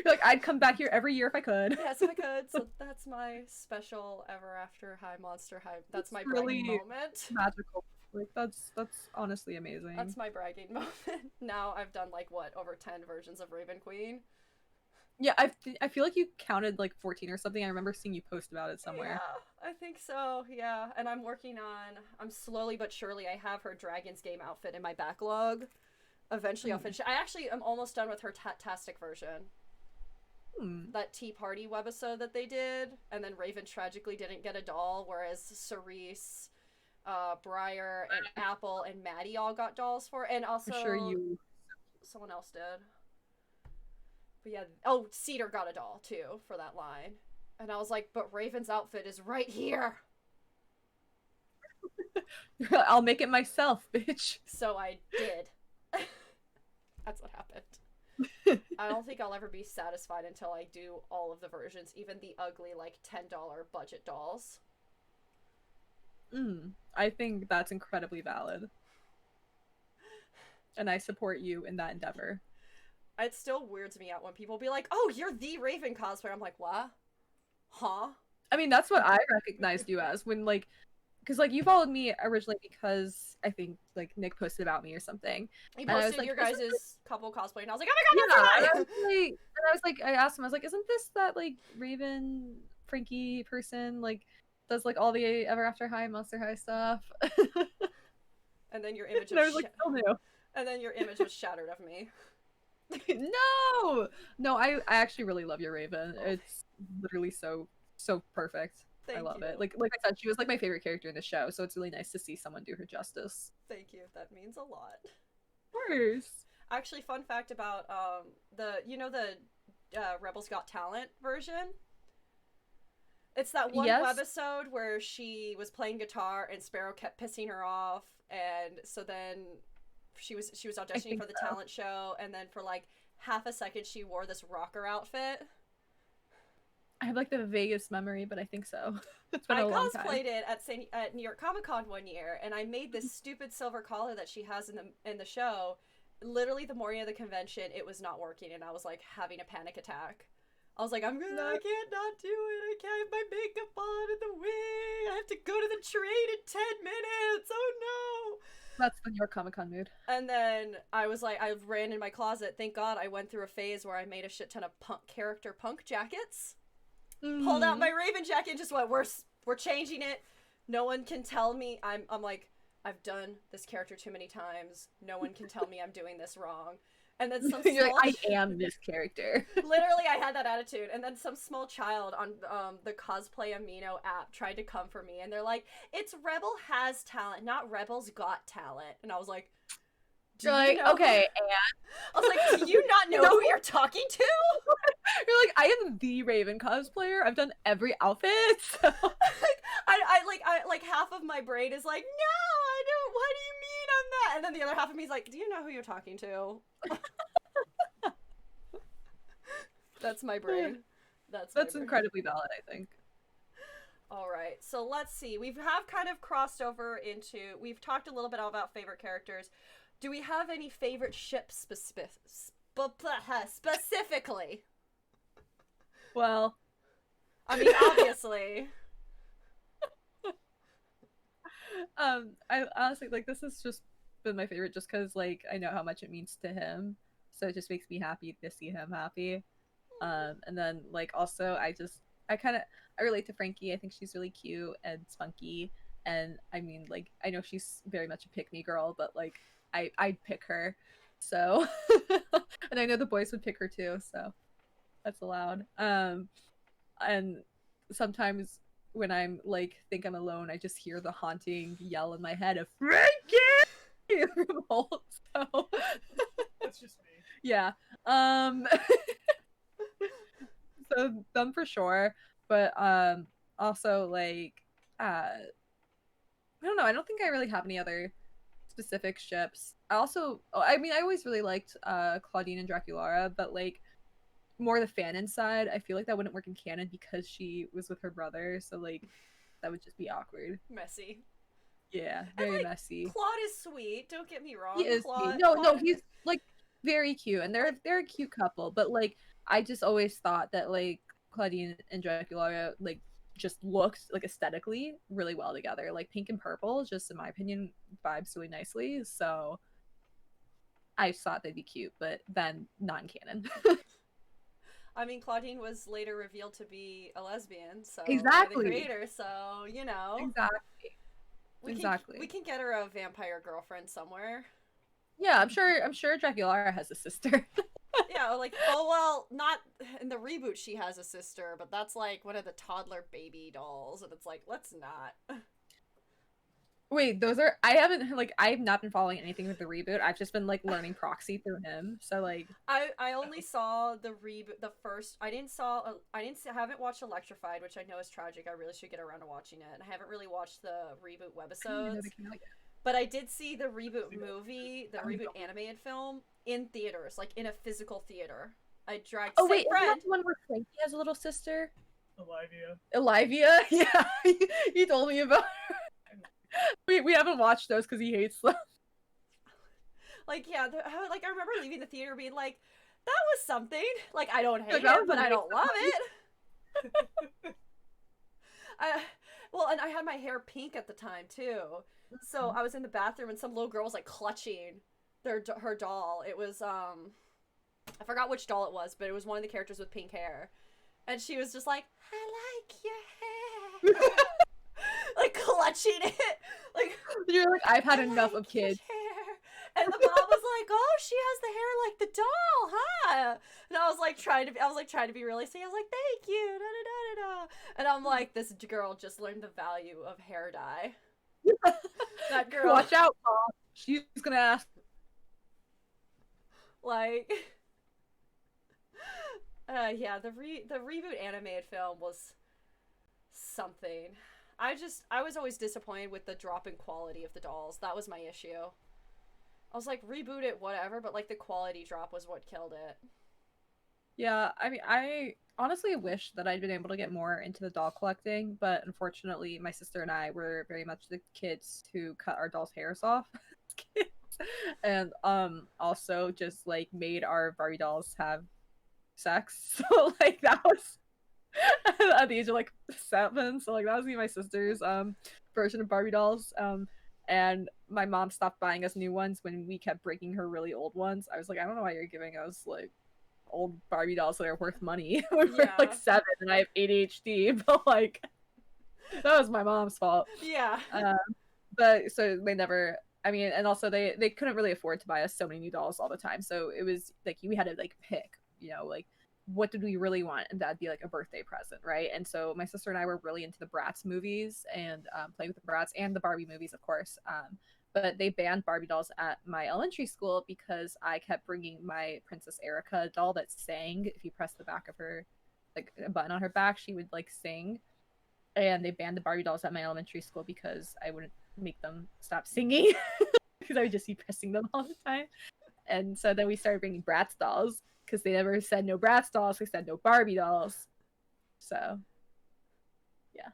You're like, I'd come back here every year if I could. Yes, if I could. So that's my special Ever After High Monster High. That's my bragging moment. Magical. Like that's honestly amazing. That's my bragging moment. Now I've done like what, over 10 versions of Raven Queen. Yeah, I feel like you counted like 14 or something. I remember seeing you post about it somewhere. Yeah, I think so. Yeah, and I'm slowly but surely. I have her Dragon's Game outfit in my backlog. Eventually, I'll finish it. I actually am almost done with her Tastic version. That Tea Party webisode that they did, and then Raven tragically didn't get a doll, whereas Cerise, Briar, and Apple, and Maddie all got dolls for it, and also I'm sure someone else did. But yeah, oh, Cedar got a doll too for that line, and I was like, but Raven's outfit is right here. I'll make it myself, bitch. So I did. That's what happened. I don't think I'll ever be satisfied until I do all of the versions, even the ugly, like, $10 budget dolls. I think that's incredibly valid. And I support you in that endeavor. It still weirds me out when people be like, oh, you're the Raven cosplayer. I'm like, what? Huh? I mean, that's what I recognized you as when, like, because, like, you followed me originally because I think, like, Nick posted about me or something. He And I was posted like, your "Isn't guys' this-" couple cosplay, and I was like, oh my god, Yeah, that's and I was like, I asked him, I was like, isn't this that, like, Raven Frankie person, like, does, like, all the Ever After High, Monster High stuff? And then your image And I was like, still new. And then your image was shattered of me. No, I actually really love your Raven. It's literally so perfect. Thank I love you. it. Like I said, she was like my favorite character in the show, so it's really nice to see someone do her justice. Thank you. That means a lot. Of course. Actually, fun fact about the Rebels Got Talent version. It's that one webisode where she was playing guitar and Sparrow kept pissing her off, and so then she was auditioning for the talent show, and then for like half a second she wore this rocker outfit. I have like the vaguest memory, but I think so. It's been I a long time. cosplayed it at New York Comic Con one year, and I made this stupid silver collar that she has in the show. Literally the morning of the convention, it was not working, and I was like having a panic attack. I was like, I can't not do it. I can't have my makeup on in the wing. I have to go to the train in 10 minutes. Oh no. That's the New York Comic Con mood. And then I was like, I ran in my closet. Thank God I went through a phase where I made a shit ton of character punk jackets. Pulled out my Raven jacket and just went, we're changing it. No one can tell me. I'm like, I've done this character too many times. No one can tell me I'm doing this wrong. And then some You're like, I am this character. Literally, I had that attitude. And then some small child on the Cosplay Amino app tried to come for me. And they're like, it's Rebel has talent, not Rebel's got talent. And I was like, you're like, okay, and? I was like, do you not know who you're talking to? You're like, I am the Raven cosplayer. I've done every outfit. So. I like half of my brain is like, no, I don't. What do you mean I'm that? And then the other half of me is like, do you know who you're talking to? That's my brain. That's incredibly valid, I think. All right, so let's see. We have kind of crossed over into. We've talked a little bit about favorite characters. Do we have any favorite ships specifically? Well, I mean, obviously. I honestly, like, this has just been my favorite just because, like, I know how much it means to him, so it just makes me happy to see him happy. And then, like, also, I relate to Frankie. I think she's really cute and spunky, and I mean, like, I know she's very much a pick-me girl, but, like, I'd pick her, so. And I know the boys would pick her too, so that's allowed. And sometimes when I'm like think I'm alone, I just hear the haunting yell in my head of Frankie from Holt. So That's just me. Yeah. So them for sure, but also like I don't know. I don't think I really have any other specific ships. I always really liked Claudine and Draculaura, but like more the fanon side, I feel like that wouldn't work in canon because she was with her brother, so like that would just be awkward. Messy. Yeah, very like, messy. Claude is sweet. Don't get me wrong. He is Claude, sweet. No, he's like very cute, and they're a cute couple. But like, I just always thought that like Claudine and Draculaura like just looked like aesthetically really well together. Like pink and purple, just in my opinion, vibes really nicely. So I just thought they'd be cute, but then not in canon. I mean, Claudine was later revealed to be a lesbian, so exactly by the creator. So you know, exactly. We can get her a vampire girlfriend somewhere. Yeah, I'm sure Draculaura has a sister. Yeah, like, oh well, not in the reboot she has a sister, but that's like one of the toddler baby dolls, and it's like, let's not. Wait, I've not been following anything with the reboot. I've just been like learning Proxy through him. So like I only saw the reboot, the first. I haven't watched Electrified, which I know is tragic. I really should get around to watching it. And I haven't really watched the reboot webisodes. But I did see the reboot movie, the reboot animated film in theaters, like in a physical theater. I dragged. Oh wait, friend. is that the one where Frankie has a little sister? Olivia. Yeah, he told me about her. We haven't watched those because he hates them. Like, yeah, like I remember leaving the theater being like, that was something. Like, I don't hate like, it, but I don't love it. Well, and I had my hair pink at the time too. So I was in the bathroom and some little girl was like clutching her doll. It was I forgot which doll it was, but it was one of the characters with pink hair. And she was just like, I like your hair. Like clutching it. Like you're like, I've had enough of kids. And the mom was like, oh, she has the hair like the doll, huh? And I was like trying to be really sweet. I was like, thank you. Da, da, da, da, da. And I'm like, this girl just learned the value of hair dye. That girl. Watch out, Mom. She's gonna ask. Like, yeah, the reboot animated film was something. I was always disappointed with the drop in quality of the dolls. That was my issue. I was like, reboot it, whatever, but like the quality drop was what killed it. Yeah, I mean, I honestly wish that I'd been able to get more into the doll collecting, but unfortunately, my sister and I were very much the kids who cut our dolls' hairs off as kids, and also just like made our Barbie dolls have sex. So like that was at the age of like 7. So like that was me and my sister's version of Barbie dolls. And my mom stopped buying us new ones when we kept breaking her really old ones. I was like, I don't know why you're giving us like old Barbie dolls that are worth money when we're like 7 and I have ADHD, but like that was my mom's fault. Yeah. But so they never, I mean, and also they couldn't really afford to buy us so many new dolls all the time. So it was like we had to like pick, you know, like what did we really want, and that'd be like a birthday present, right? And so my sister and I were really into the Bratz movies and playing with the Bratz and the Barbie movies, of course. But they banned Barbie dolls at my elementary school because I kept bringing my Princess Erica doll that sang. If you press the back of her, like a button on her back, she would like sing. And they banned the Barbie dolls at my elementary school because I wouldn't make them stop singing because I would just be pressing them all the time. And so then we started bringing Bratz dolls because they never said no Bratz dolls. They said no Barbie dolls. So yeah,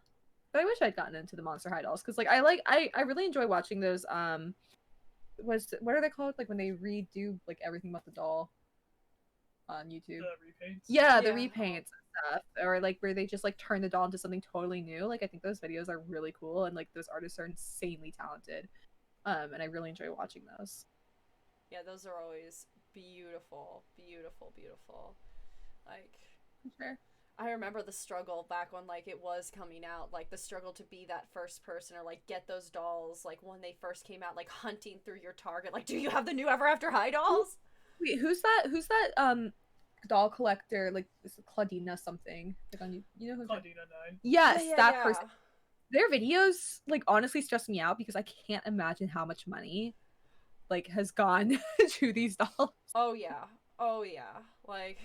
but I wish I'd gotten into the Monster High dolls because like I really enjoy watching those. What are they called? Like when they redo like everything about the doll on YouTube. The repaints. Yeah, the repaints and stuff, or like where they just like turn the doll into something totally new. Like I think those videos are really cool, and like those artists are insanely talented. And I really enjoy watching those. Yeah, those are always beautiful, beautiful, beautiful. Like, Sure. I remember the struggle back when like it was coming out, like the struggle to be that first person or like get those dolls, like when they first came out, like hunting through your Target, like, do you have the new Ever After High dolls? Wait, who's that doll collector, like this Claudina something, like on you know who's Claudina 9. Yes, Yeah, that yeah. person. Their videos like honestly stress me out because I can't imagine how much money like has gone to these dolls. Oh yeah, oh yeah, like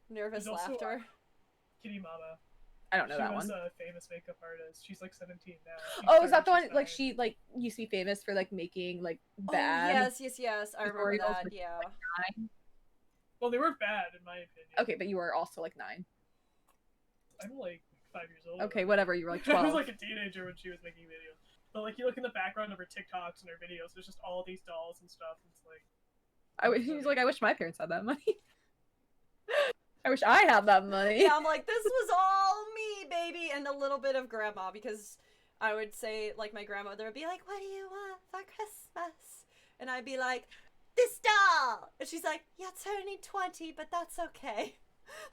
nervous There's also, laughter. Kitty Mama. I don't know that She was one. a famous makeup artist. She's like 17 now. She Oh, is that the started one when like was she like used to be famous for like making like Oh bad? yes, I remember tutorials that. with, Yeah. 9? Well, they weren't bad in my opinion. Okay, but you were also like 9. I'm like 5 years old. Okay, whatever. You were like I 12. was like a teenager when she was making videos. But like you look in the background of her TikToks and her videos, there's just all these dolls and stuff. And it's like He's like, I wish my parents had that money. I wish I had that money. Yeah, I'm like, this was all me, baby, and a little bit of grandma, because I would say, like, my grandmother would be like, what do you want for Christmas? And I'd be like, this doll! And she's like, you're turning 20, but that's okay.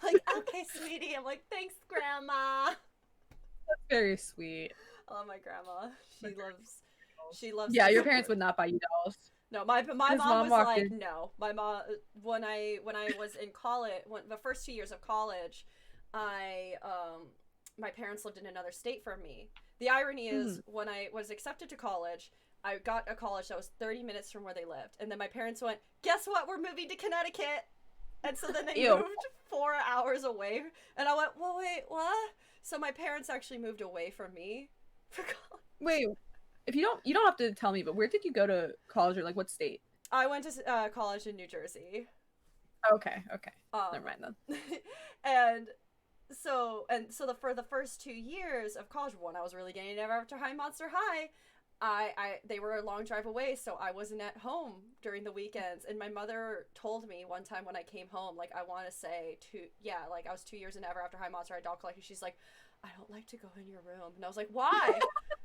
Like, okay, sweetie. I'm like, thanks, grandma. That's very sweet. I love my grandma. She loves Yeah, me. your parents would not buy you dolls. No, my His mom mom was walked like, in. no. My mom, when I was in college, the first 2 years of college, my parents lived in another state from me. The irony is, when I was accepted to college, I got a college that was 30 minutes from where they lived, and then my parents went, guess what, we're moving to Connecticut. And so then they Ew. moved 4 hours away, and I went, well, wait, what? So my parents actually moved away from me for college. Wait, if you don't have to tell me, but where did you go to college, or like what state? I went to college in New Jersey. Okay. Never mind then. And so for the first 2 years of college, when I was really getting Ever After High Monster High, they were a long drive away, so I wasn't at home during the weekends. And my mother told me one time when I came home, like, I want to say I was 2 years in Ever After High Monster High doll collecting. She's like, I don't like to go in your room. And I was like, why?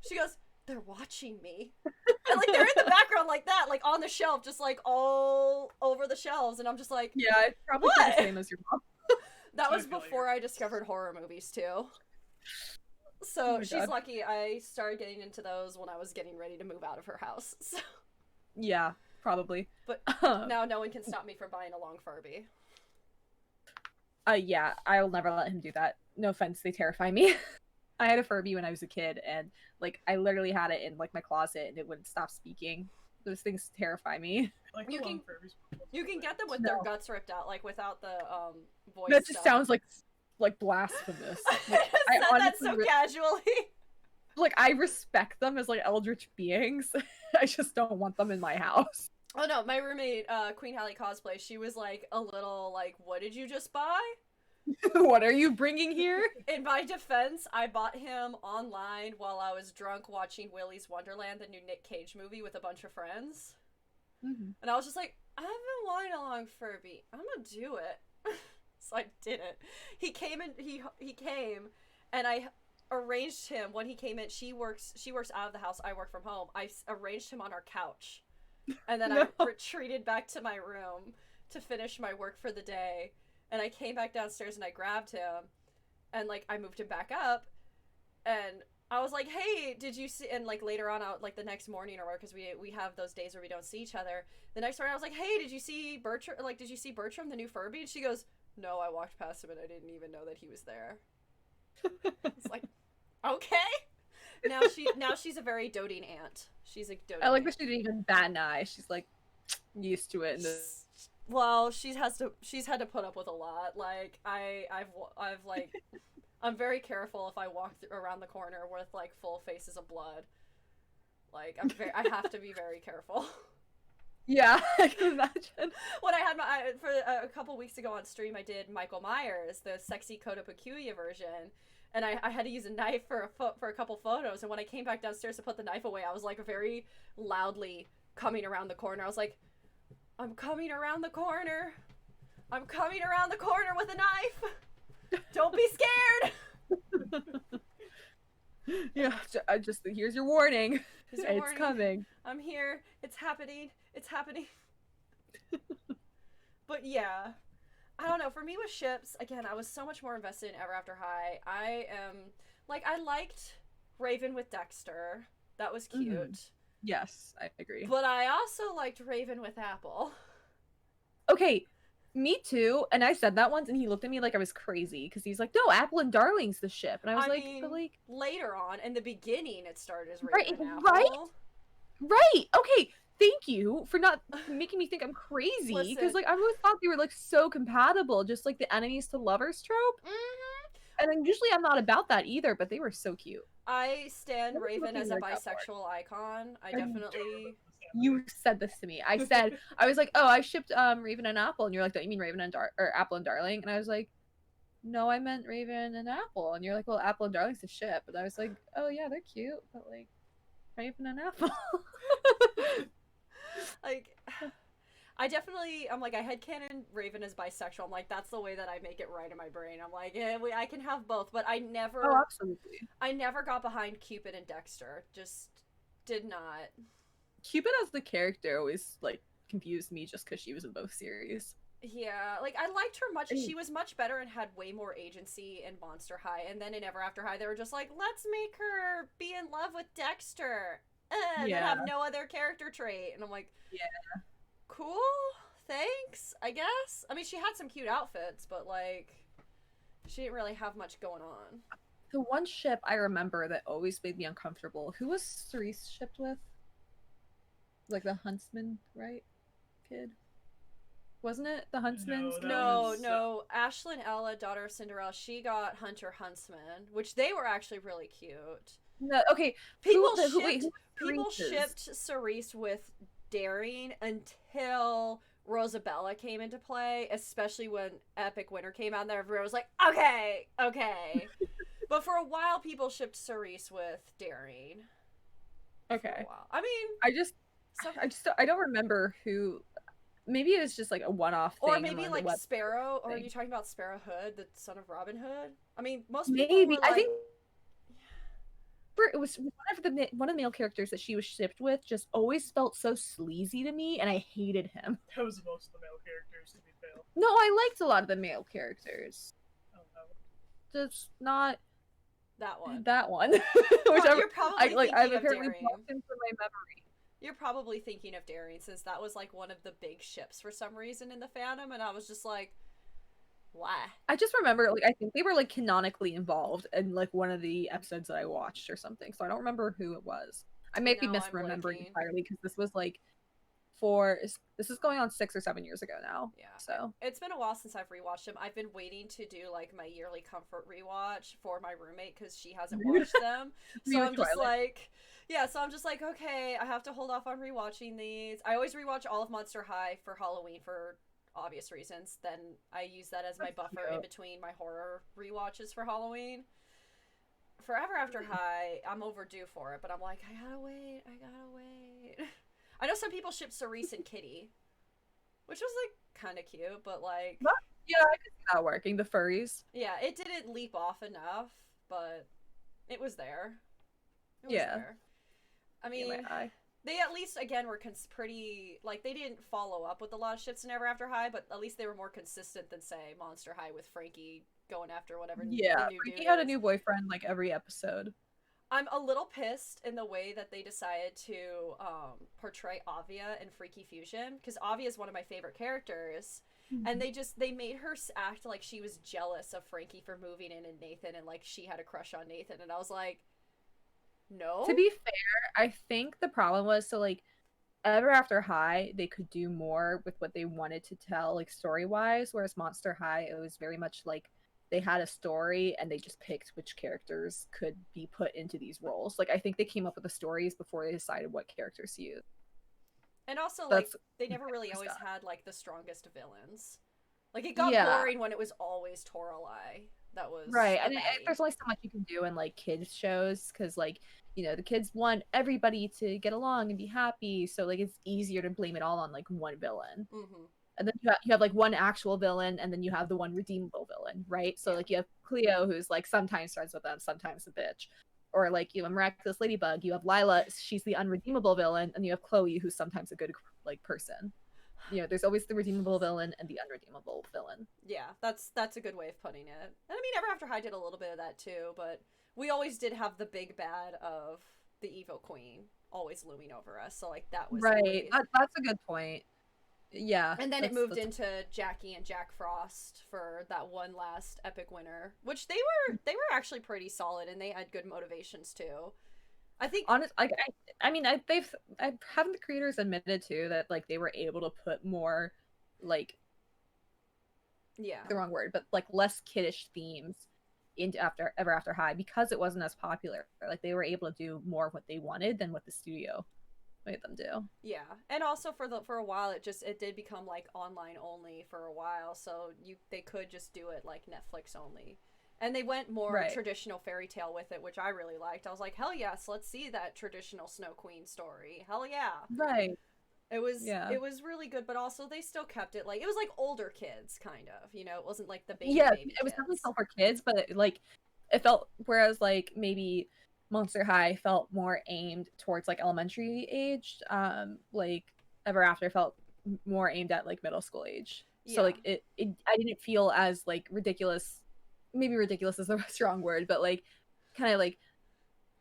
She goes, they're watching me. And like they're in the background like that, like on the shelf, just like all over the shelves. And I'm just like, Yeah, it's probably what? the same as your mom. That was before I discovered horror movies too. So my she's God. lucky I started getting into those when I was getting ready to move out of her house. So, Yeah, probably. but now no one can stop me from buying a long Furby. Yeah, I'll never let him do that. No offense, they terrify me. I had a Furby when I was a kid, and like I literally had it in like my closet, and it wouldn't stop speaking. Those things terrify me. like You the can- long Furbies. You can get them with No. their guts ripped out, like without the voice. That just stuff. sounds like blasphemous. Like, I said that honestly so casually. like I respect them as like eldritch beings. I just don't want them in my house. Oh no, my roommate, Queen Hallie Cosplay, she was like a little like, what did you just buy? What are you bringing here? In my defense, I bought him online while I was drunk watching Willy's Wonderland, the new Nick Cage movie, with a bunch of friends. Mm-hmm. And I was just like, I've been wanting a long Furby. I'm gonna do it. So I didn't. He came in. He came, and I arranged him when he came in. She works out of the house. I work from home. Arranged him on our couch, and then No. I retreated back to my room to finish my work for the day. And I came back downstairs and I grabbed him, and like I moved him back up, and I was like, "Hey, did you see?" And like later on, out like the next morning or whatever, because we have those days where we don't see each other. The next morning, I was like, "Hey, did you see Bertram? Like, did you see Bertram, the new Furby?" And she goes, "No, I walked past him and I didn't even know that he was there." It's like, okay. Now she's a very doting aunt. She's a doting. I like aunt. that she didn't even bat an eye. She's like used to it. Well, she's had to put up with a lot. Like I've like I'm very careful if I walk around the corner with like full faces of blood. Like I have to be very careful. Yeah, I can imagine. When I had for a couple weeks ago on stream, I did Michael Myers, the sexy Coda Peculiar version, and I had to use a knife for a couple photos. And when I came back downstairs to put the knife away, I was like very loudly coming around the corner. I was like, "I'm coming around the corner. I'm coming around the corner with a knife. Don't be scared." Yeah, I just here's your warning. Here's your It's warning. coming. I'm here. It's happening. It's happening. But yeah, I don't know. For me with ships, again, I was so much more invested in Ever After High. I liked Raven with Dexter. That was cute. Mm-hmm. Yes, I agree. But I also liked Raven with Apple. Okay, me too. And I said that once, and he looked at me like I was crazy because he's like, "No, Apple and Darling's the ship," and I was like, mean, "But like later on, in the beginning, it started as Right, Raven and Apple. right? Right? Okay, thank you for not making me think I'm crazy because Listen. like I always thought they were like so compatible, just like the enemies to lovers trope. Mm-hmm. And then usually I'm not about that either, but they were so cute. I stand What are you Raven as a looking like that for? bisexual icon. I Are you definitely. You said this to me. I said I was like, "Oh, I shipped Raven and Apple," and you're like, "Don't you mean Raven and or Apple and Darling?" And I was like, "No, I meant Raven and Apple." And you're like, "Well, Apple and Darling's the ship." And I was like, "Oh yeah, they're cute, but like Raven and Apple." Like, I'm like, I headcanon Raven as bisexual. I'm like, that's the way that I make it right in my brain. I'm like, yeah, I can have both, but I never. Oh, absolutely. I never got behind Cupid and Dexter. Just did not. Cupid as the character always like confused me just because she was in both series. Yeah, like I liked her much. I mean- She was much better and had way more agency in Monster High. And then in Ever After High, they were just like, let's make her be in love with Dexter, and then have no other character trait. And I'm like, Yeah. Cool, thanks, I guess. I mean, she had some cute outfits, but like, she didn't really have much going on. The one ship I remember that always made me uncomfortable. Who was Cerise shipped with? Like the huntsman, right? Kid. Wasn't it the huntsman? No, that No, was, no. Ashlyn Ella, daughter of Cinderella, she got Hunter Huntsman, which they were actually really cute. No, okay. People wait, people Cerise is? shipped Cerise with Daring until Rosabella came into play, especially when Epic Winter came out and everyone was like, okay. But for a while, people shipped Cerise with Daring. Okay. For a while. I mean, I don't remember who. Maybe it was just like a one-off thing. or maybe on like the web Sparrow. Or are thing. you talking about Sparrow Hood, the son of Robin Hood? I mean, most people Maybe were I like, think it was one of the male characters that she was shipped with. Just always felt so sleazy to me, and I hated him. That was most of the male characters, to be fair. No, I liked a lot of the male characters. Oh, no. Just not that one. that one. Well, Whichever. you're probably I've thinking of apparently Daring. blocked him from my memory. You're probably thinking of Daring, since that was like one of the big ships for some reason in the fandom, and I was just like, why? I just remember, like, I think they were like canonically involved in like one of the episodes that I watched or something. So I don't remember who it was. I may be No, I'm misremembering blanking. entirely because this was like this is going on 6 or 7 years ago now. Yeah. So It's been a while since I've rewatched them. I've been waiting to do like my yearly comfort rewatch for my roommate because she hasn't watched them. Me So with I'm just Twilight. like, yeah, so I'm just like, okay, I have to hold off on rewatching these. I always rewatch all of Monster High for Halloween for obvious reasons. Then I use that as my That's buffer in cute. between my horror rewatches for Halloween. Forever After High, I'm overdue for it, but I'm like, I gotta wait. I know some people ship Cerise and Kitty, which was like kind of cute, but like, Yeah, I could see that working. The furries. Yeah, it didn't leap off enough, but it was there. It was Yeah. there. I In my mean, eye. they at least again were pretty like they didn't follow up with a lot of ships in Ever After High, but at least they were more consistent than say Monster High with Frankie going after whatever Yeah, the new Frankie dude had a is. new boyfriend like every episode. I'm a little pissed in the way that they decided to portray Avia in Freaky Fusion because Avia is one of my favorite characters, and they made her act like she was jealous of Frankie for moving in and Nathan, and like she had a crush on Nathan, and I was like, no. To be fair, I think the problem was so like Ever After High, they could do more with what they wanted to tell, like story wise, whereas Monster High, it was very much like they had a story and they just picked which characters could be put into these roles. Like I think they came up with the stories before they decided what characters to use. And also, like, That's they never really always stuff. had, like, the strongest villains. Like, it got Yeah. boring when it was always Toralei. That was Right. the And baddie. there's only so much you can do in like kids shows because like, you know, the kids want everybody to get along and be happy. So like it's easier to blame it all on like one villain. Mm-hmm. And then you have like one actual villain and then you have the one redeemable villain, right? So Yeah. like you have Cleo who's like sometimes friends with them, sometimes a bitch. Or like you have Miraculous Ladybug, you have Lila, she's the unredeemable villain, and you have Chloe who's sometimes a good like person. You know, there's always the redeemable villain and the unredeemable villain. Yeah, that's a good way of putting it. And I mean, Ever After High did a little bit of that too, but we always did have the big bad of the evil queen always looming over us. So like that was Right. always... That's a good point. Yeah. And then it moved that's... into Jackie and Jack Frost for that one last epic winner, which they were actually pretty solid and they had good motivations too. I think honest like haven't the creators admitted too that like they were able to put more like the wrong word, but like less kiddish themes into Ever After High because it wasn't as popular. Like they were able to do more of what they wanted than what the studio made them do. Yeah, and also for a while it did become like online only for a while, so they could just do it like Netflix only. And they went more traditional fairy tale with it, which I really liked. I was like, hell yes, let's see that traditional Snow Queen story. Hell yeah. Right. It was really good, but also they still kept it like it was like older kids kind of, you know, it wasn't like the baby baby it was kids. definitely still for kids, but it felt whereas like maybe Monster High felt more aimed towards like elementary aged, like Ever After felt more aimed at like middle school age. So like it I didn't feel as like ridiculous. Maybe ridiculous is a strong word, but like kind of like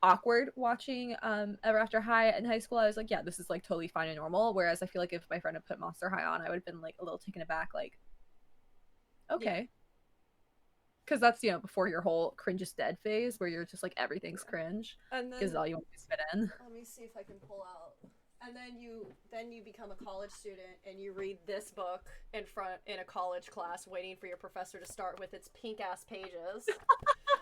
awkward watching Ever After High in high school. I was like, yeah, this is like totally fine and normal. Whereas I feel like if my friend had put Monster High on, I would have been like a little taken aback, like, okay. Because that's, you know, before your whole cringe is dead phase where you're just like everything's cringe because all you want is fit in. Let me see if I can pull out. And then you become a college student and you read this book in a college class waiting for your professor to start with its pink ass pages.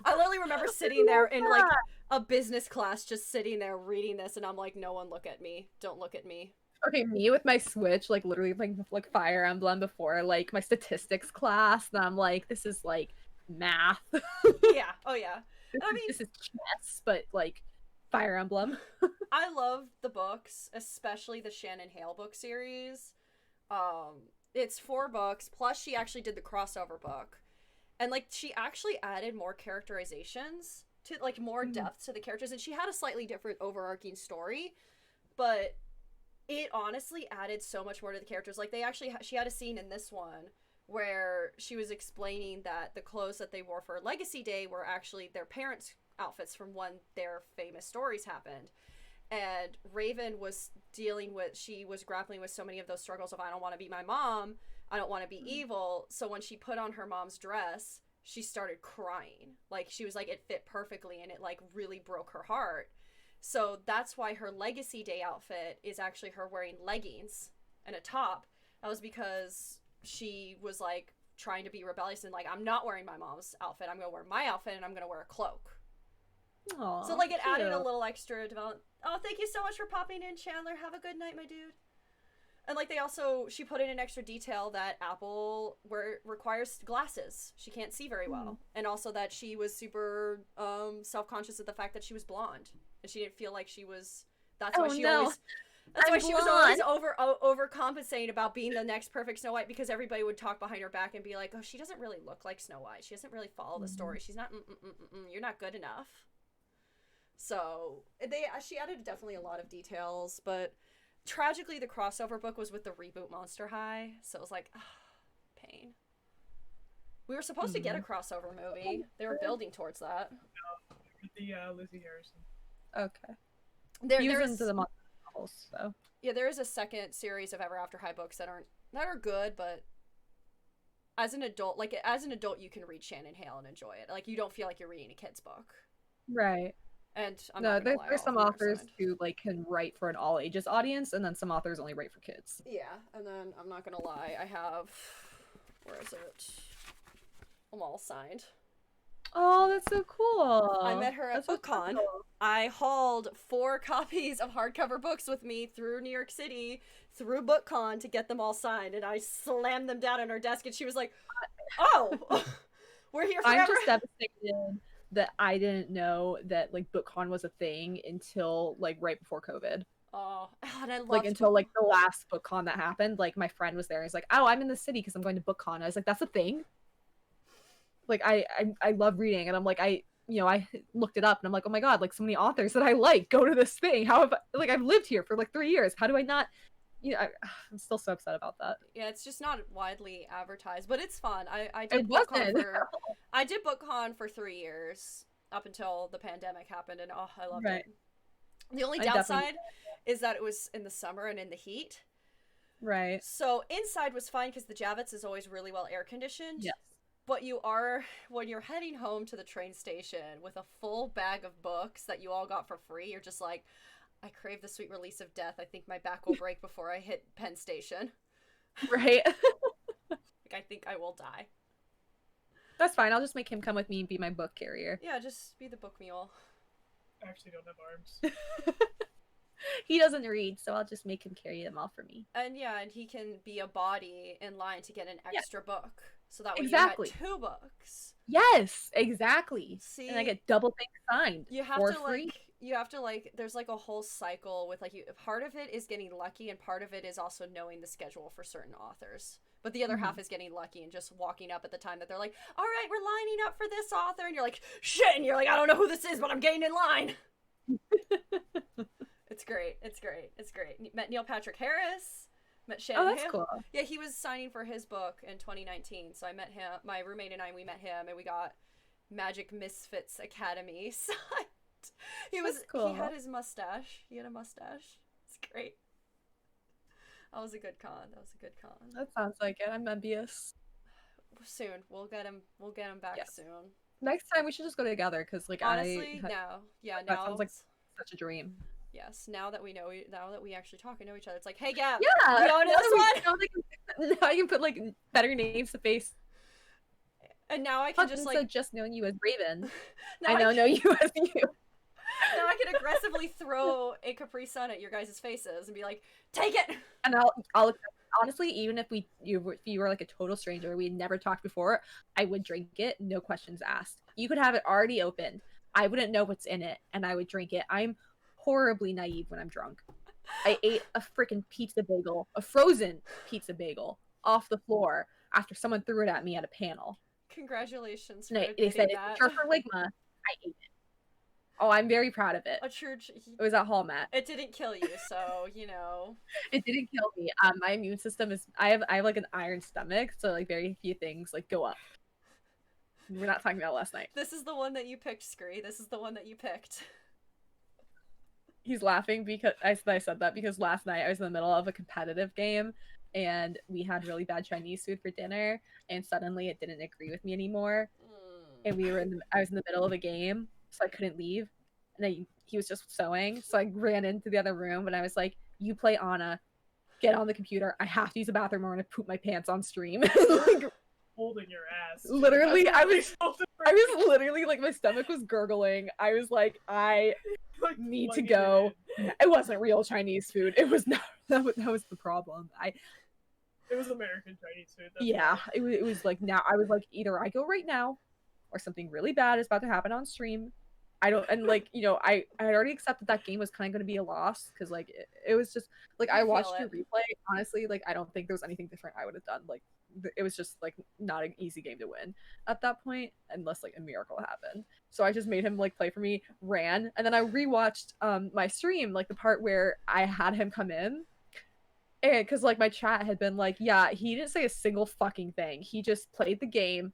I literally remember sitting there in like a business class just sitting there reading this and I'm like, no one look at me. Don't look at me. Okay, me with my Switch, like literally like Fire Emblem before like my statistics class, and I'm like, this is like math. Yeah. Oh yeah. This is chess, but like Fire Emblem. I love the books, especially the Shannon Hale book series. It's 4 books, plus she actually did the crossover book. And like she actually added more characterizations to like more depth to the characters, and she had a slightly different overarching story, but it honestly added so much more to the characters. Like she had a scene in this one where she was explaining that the clothes that they wore for Legacy Day were actually their parents' outfits from when their famous stories happened. And Raven was grappling with so many of those struggles of I don't want to be my mom, I don't want to be evil. So when she put on her mom's dress, she started crying. Like she was like, it fit perfectly and it like really broke her heart. So that's why her Legacy Day outfit is actually her wearing leggings and a top. That was because she was like trying to be rebellious and like, I'm not wearing my mom's outfit. I'm going to wear my outfit and I'm going to wear a cloak. Aww, so like it cute. added a little extra development. Oh, thank you so much for popping in, Chandler. Have a good night, my dude. And like she put in an extra detail that Apple requires glasses. She can't see very well. And also that she was super self-conscious of the fact that she was blonde. And she didn't feel like she was, that's why she always, That's I'm why she was always blonde. overcompensating about being the next perfect Snow White, because everybody would talk behind her back and be like, "Oh, she doesn't really look like Snow White. She doesn't really follow the story. She's not. You're not good enough." So she added definitely a lot of details, but tragically, the crossover book was with the reboot Monster High, so it was like, pain. We were supposed to get a crossover movie. They were building towards that. With the Lizzie Harrison. Okay. There's into the novels, so. Yeah, there is a second series of Ever After High books that are good, but as an adult, you can read Shannon Hale and enjoy it. Like, you don't feel like you're reading a kid's book. Right. And I'm not gonna lie, there's some authors signed. who like can write for an all ages audience, and then some authors only write for kids. Yeah, and then I'm not gonna lie, I have, where is it? I'm all signed. Oh, that's so cool. I met her at BookCon. Cool. I hauled 4 copies of hardcover books with me through New York City, through BookCon, to get them all signed, and I slammed them down on her desk, and she was like, "Oh, we're here forever." I'm just devastated that I didn't know that like BookCon was a thing until like right before COVID. Oh, and I loved like until like the last BookCon that happened. Like my friend was there. He's like, "Oh, I'm in the city because I'm going to BookCon." I was like, "That's a thing." Like I love reading, and I'm like I looked it up, and I'm like, "Oh my god!" Like so many authors that I like go to this thing. How have I've lived here for like 3 years? How do I not? I'm still so upset about that. Yeah, it's just not widely advertised, but it's fun. I It did BookCon wasn't. I did BookCon for 3 years up until the pandemic happened, and I loved it. The only downside is that it was in the summer and in the heat. Right. So inside was fine because the Javits is always really well air conditioned. Yes. But when you're heading home to the train station with a full bag of books that you all got for free, you're just like, I crave the sweet release of death. I think my back will break before I hit Penn Station. Right. Like, I think I will die. That's fine. I'll just make him come with me and be my book carrier. Yeah, just be the book mule. I actually don't have arms. He doesn't read, so I'll just make him carry them all for me. And yeah, and he can be a body in line to get an extra book. So that way Exactly. you get 2 books. Yes, exactly. See, and I get double things signed you have for to free. There's like a whole cycle with like part of it is getting lucky, and part of it is also knowing the schedule for certain authors. But the other half is getting lucky and just walking up at the time that they're like, "All right, we're lining up for this author," and you're like, "Shit," and you're like, "I don't know who this is, but I'm getting in line." It's great. It's great. It's great. Met Neil Patrick Harris. Met Shannon. Oh, that's cool. Yeah, he was signing for his book in 2019, so I met him. My roommate and we met him, and we got Magic Misfits Academy signed. That's cool. He had his mustache. He had a mustache. It's great. That was a good con. That sounds like it. I'm envious. Soon we'll get him back soon. Next time we should just go together because like honestly now now sounds like such a dream. Yes, now that we actually talk and know each other, it's like, hey, Gab, yeah, you going to this one? Now I can put like better names to face. And now I can just knowing you as Raven. know you as you. Now I can aggressively throw a Capri Sun at your guys' faces and be like, take it. And I'll honestly, even if you were like a total stranger, we had never talked before, I would drink it, no questions asked. You could have it already opened. I wouldn't know what's in it, and I would drink it. I'm horribly naive when I'm drunk. I ate a freaking pizza bagel, a frozen pizza bagel, off the floor after someone threw it at me at a panel. Congratulations. And they said it's for Ligma. I ate it. Oh, I'm very proud of it. It was at Hallmat. It didn't kill you, so you know. It didn't kill me. My immune system is. I have like an iron stomach, so like very few things like go up. We're not talking about last night. This is the one that you picked, Scree. This is the one that you picked. He's laughing because I said that because last night I was in the middle of a competitive game and we had really bad Chinese food for dinner, and suddenly it didn't agree with me anymore. And I was in the middle of a game, so I couldn't leave. And he was just sewing, so I ran into the other room and I was like, "You play Anna, get on the computer. I have to use the bathroom or I'm gonna poop my pants on stream." Like, holding your ass. Literally, I was literally like my stomach was gurgling. I was like, I need to go. It wasn't real Chinese food. It was not. That was the problem. It was American Chinese food. It was like now. I was like, either I go right now, or something really bad is about to happen on stream, I don't, and like, you know, I had already accepted that game was kind of going to be a loss because like it was just like I I feel watched your it. replay. Honestly, like I don't think there was anything different I would have done. Like it was just like not an easy game to win at that point unless like a miracle happened. So I just made him like play for me, ran, and then I rewatched my stream, like the part where I had him come in. And because like my chat had been like, yeah, he didn't say a single fucking thing. He just played the game,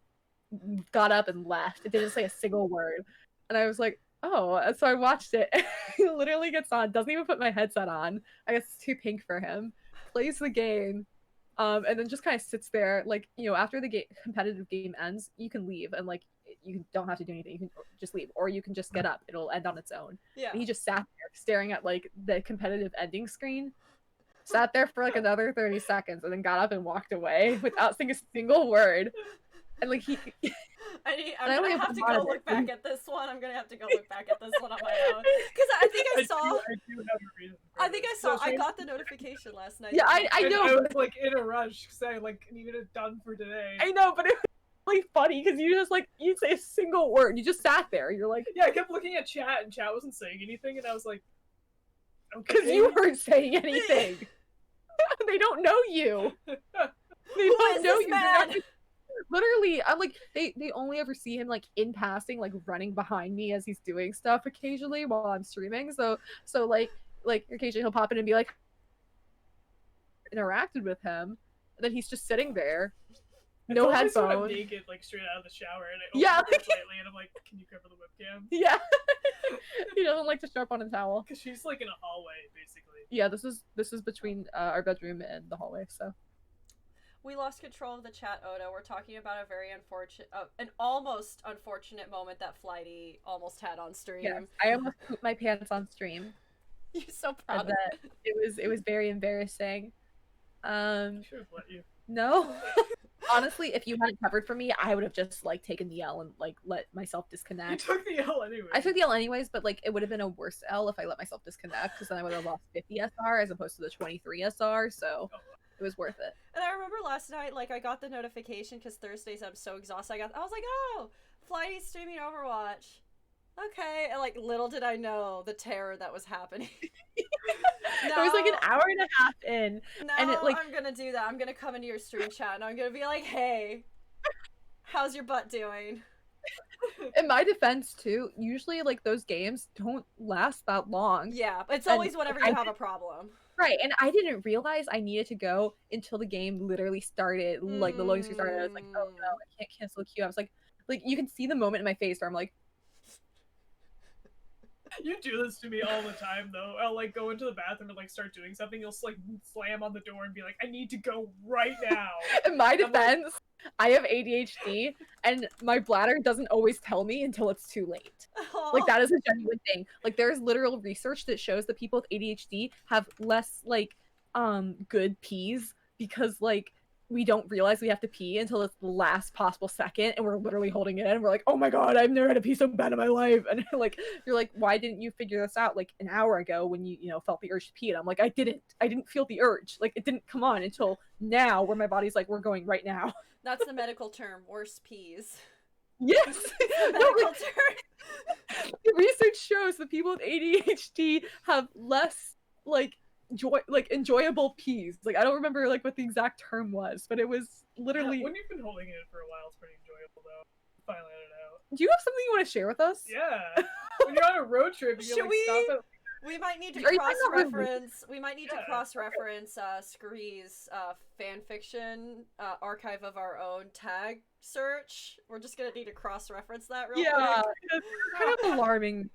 got up and left. It didn't say a single word. And I was like, oh. And so I watched it. He literally gets on, doesn't even put my headset on. I guess it's too pink for him. Plays the game, and then just kind of sits there. Like, you know, after the competitive game ends, you can leave and like you don't have to do anything. You can just leave, or you can just get up. It'll end on its own. Yeah. And he just sat there staring at like the competitive ending screen. Sat there for like another 30 seconds and then got up and walked away without saying a single word. And like I'm gonna have to go look back at this one. I'm gonna have to go look back at this one on my own because I think I saw. I do have a reason. I think I saw. I got the notification last night. Yeah, I know. I was like in a rush because I like needed it done for today. I know, but it was really funny because you just like you'd say a single word. You just sat there. You're like, yeah, I kept looking at chat and chat wasn't saying anything, and I was like, okay. because you weren't saying anything. They don't know you. They don't know you. Man? Literally, I'm like they only ever see him like in passing, like running behind me as he's doing stuff occasionally while I'm streaming. So like occasionally he'll pop in and be like interacted with him, and then he's just sitting there, no headphones. I'm naked, like straight out of the shower, and I open it slightly, and I'm like, "Can you cover the webcam?" Yeah, he doesn't like to show up on a towel because she's like in a hallway, basically. Yeah, this is between our bedroom and the hallway, so. We lost control of the chat, Oda. We're talking about a very unfortunate, an almost unfortunate moment that Flighty almost had on stream. Yes, I almost pooped my pants on stream. You're so proud of that. It was very embarrassing. I should have let you. No. Honestly, if you hadn't covered for me, I would have just like taken the L and like let myself disconnect. You took the L anyway. I took the L anyways, but like it would have been a worse L if I let myself disconnect because then I would have lost 50 SR as opposed to the 23 SR. So it was worth it. And I remember last night, like I got the notification because Thursdays I'm so exhausted. I was like, oh, Flighty's streaming Overwatch. Okay, and like little did I know the terror that was happening. No, it was like an hour and a half in. No, and it, like, I'm gonna do that. I'm gonna come into your stream chat and I'm gonna be like, hey, how's your butt doing? In my defense too, usually like those games don't last that long. Yeah, it's always whenever you have a problem. Right, and I didn't realize I needed to go until the game literally started, like the loading screen started. I was like, oh no, I can't cancel the queue. I was like you can see the moment in my face where I'm like, you do this to me all the time, though. I'll like go into the bathroom and like start doing something. You'll like slam on the door and be like, "I need to go right now." In my defense, I have ADHD, and my bladder doesn't always tell me until it's too late. Like that is a genuine thing. Like there's literal research that shows that people with ADHD have less like good pees because like we don't realize we have to pee until it's the last possible second and we're literally holding it in. We're like, oh my god, I've never had to pee so bad in my life. And like you're like, why didn't you figure this out like an hour ago when you felt the urge to pee? And I'm like, I didn't feel the urge. Like it didn't come on until now where my body's like, we're going right now. That's the medical term, worse peas. Yes. Medical term. The research shows that people with ADHD have less enjoyable peas. Like I don't remember like what the exact term was, but it was literally. When you've been holding it for a while, it's pretty enjoyable though. Finally let it out. Do you have something you want to share with us? Yeah. When you're on a road trip, you can like stop at. We might need to cross-reference. We might need to cross-reference Scree's fan fiction archive of our own tag search. We're just gonna need to cross-reference that real quick. Yeah, it's kind of alarming.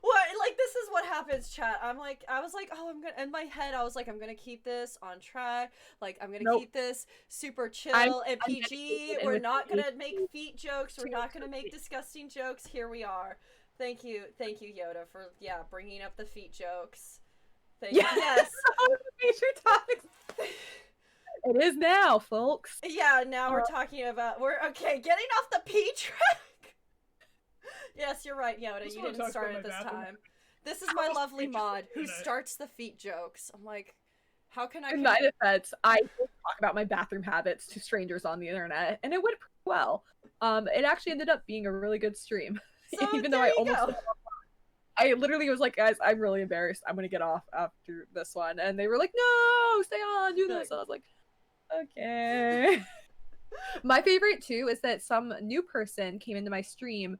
What? Like this is what happens, chat. I was like, oh, I'm gonna. In my head, I was like, I'm gonna keep this on track. Like I'm gonna keep this super chill and PG. We're not gonna make feet jokes. We're not gonna make disgusting jokes. Here we are. Thank you, Yoda, for bringing up the feet jokes. Thank you. Yes. Major topics. It is now, folks. Yeah, now we're talking about getting off the pee track. Yes, you're right, Yoda. You didn't start it this time. This is my lovely mod who starts the feet jokes. I'm like, how can I? In my defense, I talk about my bathroom habits to strangers on the internet, and it went pretty well. It actually ended up being a really good stream. So even though I almost I literally was like, guys, I'm really embarrassed. I'm gonna get off after this one. And they were like, no, stay on, do this. And I was like, okay. My favorite too is that some new person came into my stream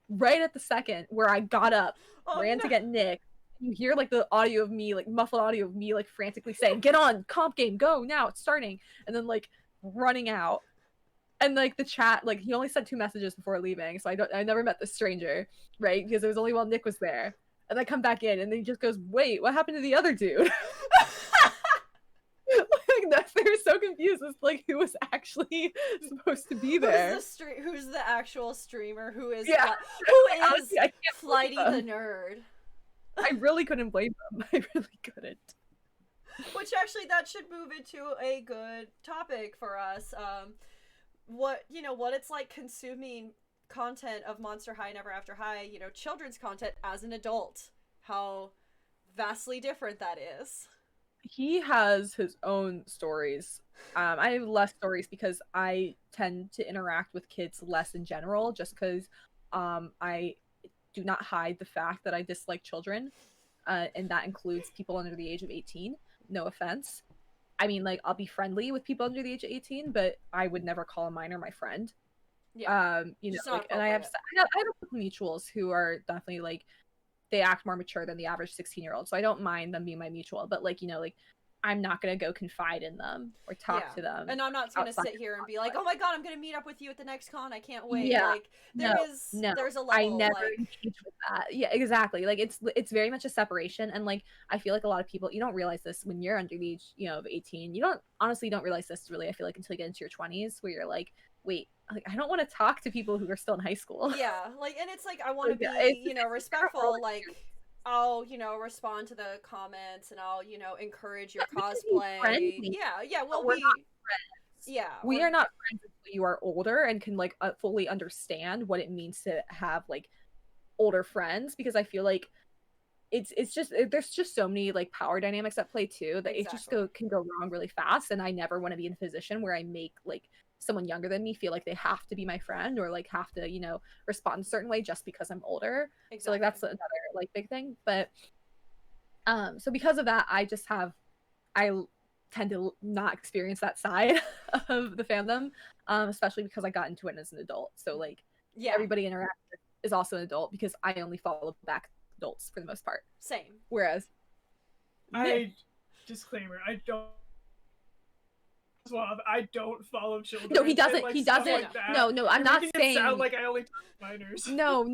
right at the second where I got up, ran to get Nick. You hear like the audio of me, like muffled audio of me, like frantically saying, "Get on, comp game, go now, it's starting," and then like running out. And like the chat, like he only sent 2 messages before leaving, so I never met this stranger, right? Because it was only while Nick was there. And I come back in, and then he just goes, "Wait, what happened to the other dude?" Like they were so confused as like who was actually supposed to be there. Who's the actual streamer? Who is Honestly, I can't Flighty the Nerd? I really couldn't blame them. I really couldn't. Which actually, that should move into a good topic for us. What it's like consuming content of Monster High and Ever After High, children's content as an adult. How vastly different that is. He has his own stories. I have less stories because I tend to interact with kids less in general, just because I do not hide the fact that I dislike children, and that includes people under the age of 18. No offense. I mean, like, I'll be friendly with people under the age of 18, but I would never call a minor my friend. Yeah. Like, and I have a couple mutuals who are definitely like, they act more mature than the average 16-year-old, so I don't mind them being my mutual, but like, like I'm not gonna go confide in them or talk to them, and I'm not gonna sit here and be like, oh my god, I'm gonna meet up with you at the next con, I can't wait. Like there's a level, I never engage with that. Yeah, exactly. Like it's very much a separation, and like I feel like a lot of people, you don't realize this when you're under the age of 18. You don't realize this really, I feel like, until you get into your 20s, where you're like, wait, like I don't want to talk to people who are still in high school. Yeah, like, and it's like I want to be respectful, like I'll respond to the comments, and I'll encourage your cosplay. Yeah, we'll be friends. Yeah, we are not friends until you are older and can like fully understand what it means to have like older friends, because I feel like it's just there's just so many like power dynamics at play too that it just can go wrong really fast, and I never want to be in a position where I make like someone younger than me feel like they have to be my friend or like have to respond a certain way just because I'm older. So like that's another like big thing. But so because of that, I tend to not experience that side of the fandom, especially because I got into it as an adult. So like everybody interactive is also an adult, because I only follow back adults for the most part. Same. Whereas disclaimer, I don't follow children. No, he doesn't. Like, he doesn't. like no, I'm not saying. It sound like I only talk to minors. No.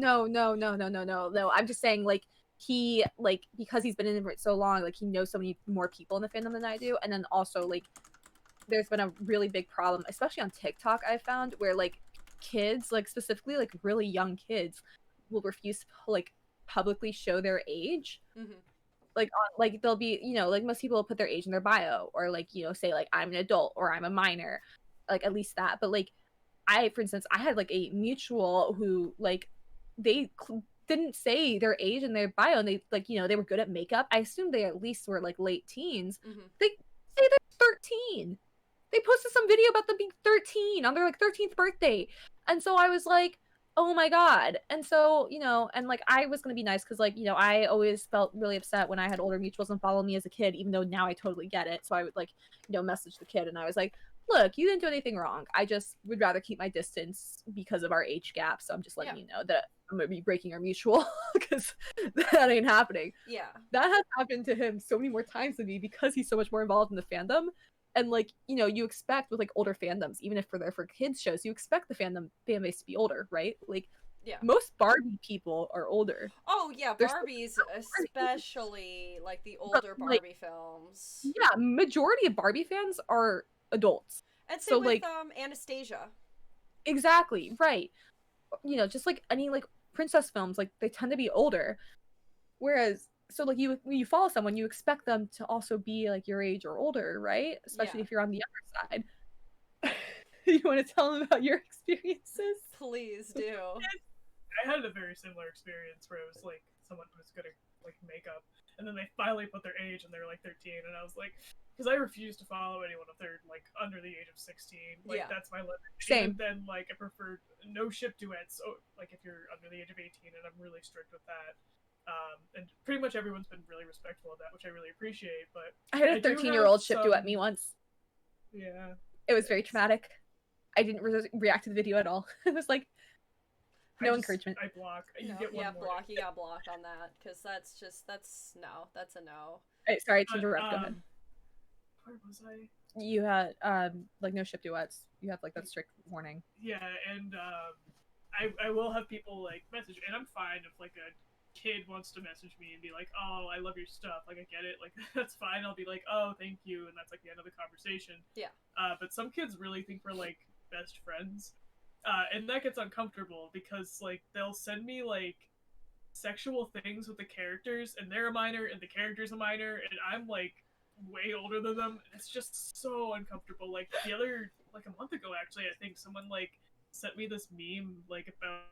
I'm just saying, like, he, like, because he's been in it for so long, like, he knows so many more people in the fandom than I do, and then also, like, there's been a really big problem, especially on TikTok, I've found, where, like, kids, like, specifically, like, really young kids will refuse to, like, publicly show their age. Mm-hmm. Like they'll be, like most people will put their age in their bio, or like, say like I'm an adult or I'm a minor, like at least that. But like for instance, I had like a mutual who like they didn't say their age in their bio, and they like, they were good at makeup. I assumed they at least were like late teens. Mm-hmm. They say they're 13. They posted some video about them being 13 on their like 13th birthday. And so I was like, oh my god. And so, and like I was gonna be nice because like, I always felt really upset when I had older mutuals and follow me as a kid, even though now I totally get it. So I would like, message the kid, and I was like, look, you didn't do anything wrong. I just would rather keep my distance because of our age gap. So I'm just letting you know that I'm gonna be breaking our mutual because that ain't happening. Yeah. That has happened to him so many more times than me because he's so much more involved in the fandom. And like, you expect with like older fandoms, even if they're for kids shows, you expect the fan base to be older, right? Like, most Barbie people are older. Oh yeah, Barbies, especially like the older Barbie films. Yeah, majority of Barbie fans are adults. And same with Anastasia. Exactly, right. Just like any like princess films, like they tend to be older. Whereas, so like when you follow someone, you expect them to also be like your age or older, right? Especially if you're on the other side. You want to tell them about your experiences? Please do. I had a very similar experience where it was like someone who was good at like makeup, and then they finally put their age and they were like 13, and I was like, because I refuse to follow anyone if they're like under the age of 16. Like that's my limit. Same. And then like I preferred no ship duets. So like if you're under the age of 18, and I'm really strict with that. And pretty much everyone's been really respectful of that, which I really appreciate. But I had I a do 13-year-old have ship duet some- me once. Yeah, It was very traumatic. I didn't react to the video at all. It was like no encouragement. I block. You No, get one yeah, more. block. You got blocked on that because that's no. That's a no. Sorry to But, interrupt. Go ahead. Where was I? You had like no ship duets. You have like that strict warning. Yeah, and I will have people like message, and I'm fine if like a kid wants to message me and be like, "Oh, I love your stuff," like I get it, like that's fine. I'll be like, "Oh, thank you," and that's like the end of the conversation. Yeah. But some kids really think we're like best friends, and that gets uncomfortable because like they'll send me like sexual things with the characters, and they're a minor, and the character's a minor, and I'm like way older than them. It's just so uncomfortable. Like a month ago, actually, I think someone like sent me this meme like about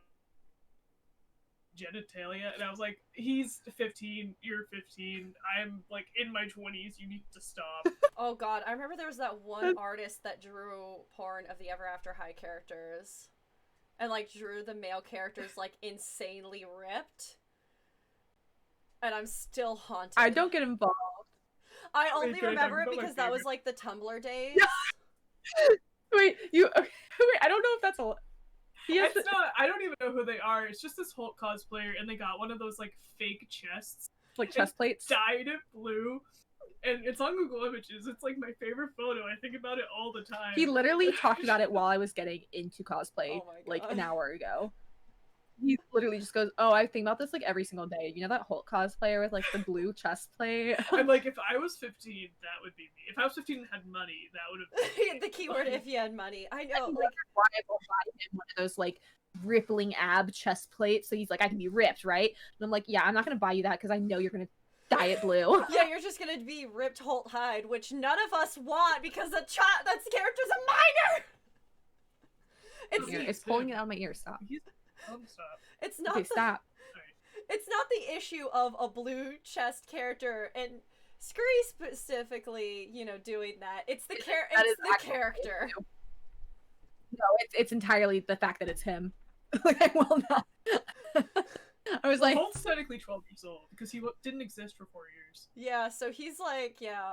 genitalia, and I was like, he's 15, you're 15, I'm like in my 20s, you need to stop. Oh god, I remember there was that one artist that drew porn of the Ever After High characters. And like drew the male characters like insanely ripped. And I'm still haunted. I don't get involved. I only Wait, can I talk remember it about my because that was favorite? like the Tumblr days. Wait, wait, I don't know if that's a It's not, I don't even know who they are. It's just this Hulk cosplayer, and they got one of those like fake chests, like chest plates. dyed it blue, and it's on Google Images. It's like my favorite photo. I think about it all the time. He literally talked about it while I was getting into cosplay Oh my like God. an hour ago. He literally just goes, "Oh, I think about this like every single day." You know that Hulk cosplayer with like the blue chest plate? I'm like, if I was 15, that would be me. If I was 15 and had money, that would have been The keyword if you had money. I know, Like, like why I will buy him one of those like rippling ab chest plates, so he's like, I can be ripped, right? And I'm like, yeah, I'm not gonna buy you that because I know you're gonna dye it blue. yeah, you're just gonna be ripped Holt Hyde, which none of us want because that character's a minor. It's pulling it out of my ear. Stop. Stop. It's not Okay, stop. It's not the issue of a blue chest character and Scree specifically, you know, doing that. It's the That is the actually character. No, it's entirely the fact that it's him. Like I will not. I was Well, like, Holt's technically 12 years old because he didn't exist for 4 years. Yeah, so he's like, yeah.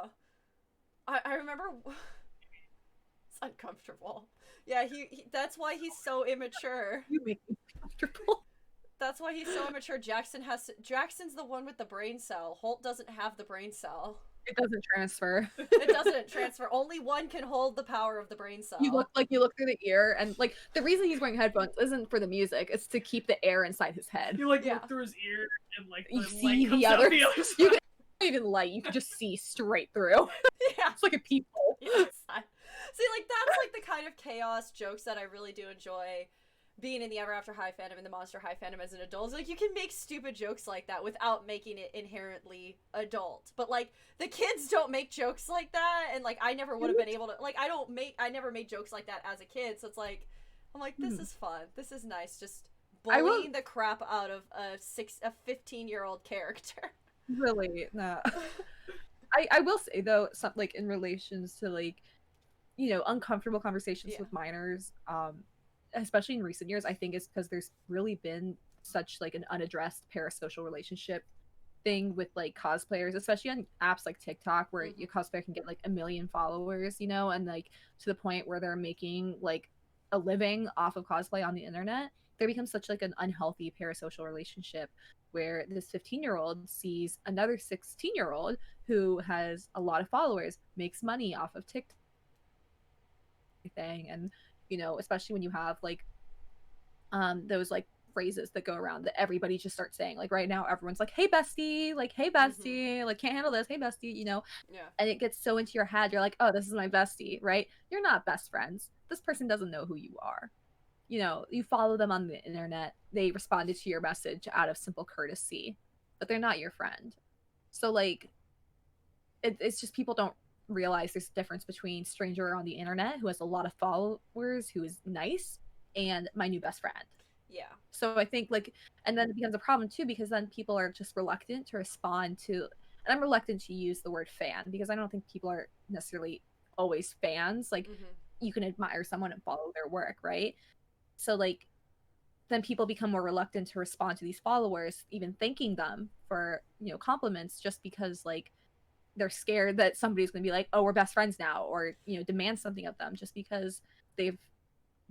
I remember it's uncomfortable. Yeah, he that's why he's so immature. you make me comfortable. That's why he's so immature. Jackson's the one with the brain cell. Holt doesn't have the brain cell. It doesn't transfer. It doesn't transfer. Only one can hold the power of the brain cell. You look through the ear, and like the reason he's wearing headphones isn't for the music; it's to keep the air inside his head. You like Yeah. look through his ear and like You the see light comes the out other. the other side. You can not even light; you can just see straight through. Yeah. It's like a peephole. Yes. See, like, that's, like, the kind of chaos jokes that I really do enjoy being in the Ever After High fandom and the Monster High fandom as an adult. It's like, you can make stupid jokes like that without making it inherently adult. But, like, the kids don't make jokes like that, and, like, I never would have been able to, like, I never made jokes like that as a kid, so it's like, I'm like, this is fun. This is nice. Just bullying the crap out of a 15-year-old character. Really, no. I will say though, some like in relations to like, you know, uncomfortable conversations Yeah. with minors, especially in recent years, I think it's because there's really been such like an unaddressed parasocial relationship thing with like cosplayers, especially on apps like TikTok, where Mhm. your cosplayer can get like 1 million followers, you know, and like to the point where they're making like a living off of cosplay on the internet. There becomes such like an unhealthy parasocial relationship where this 15-year-old sees another 16-year-old who has a lot of followers, makes money off of TikTok thing, and you know, especially when you have like those like phrases that go around that everybody just starts saying, like right now everyone's like, hey bestie, like hey bestie, like can't handle this, hey bestie, you know. Yeah. And it gets so into your head, you're like, oh, this is my bestie, right? You're not best friends. This person doesn't know who you are. You know, you follow them on the internet, they responded to your message out of simple courtesy, but they're not your friend. So like it's just people don't realize there's a difference between stranger on the internet who has a lot of followers, who is nice, and my new best friend. Yeah. So I think like, and then it becomes a problem too, because then people are just reluctant to respond to, and I'm reluctant to use the word fan because I don't think people are necessarily always fans. Like Mhm. you can admire someone and follow their work, right? So like then people become more reluctant to respond to these followers, even thanking them for, you know, compliments, just because like they're scared that somebody's going to be like, oh, we're best friends now, or, you know, demand something of them just because they've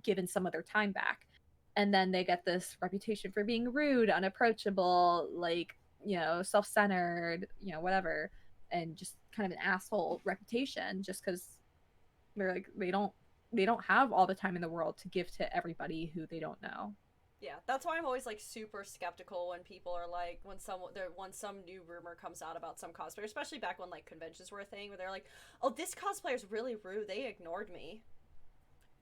given some of their time back. And then they get this reputation for being rude, unapproachable, like, you know, self-centered, you know, whatever, and just kind of an asshole reputation just because they're like they don't have all the time in the world to give to everybody who they don't know. Yeah, that's why I'm always like super skeptical when people are like when some new rumor comes out about some cosplayer, especially back when like conventions were a thing, where they're like, "Oh, this cosplayer's really rude. They ignored me."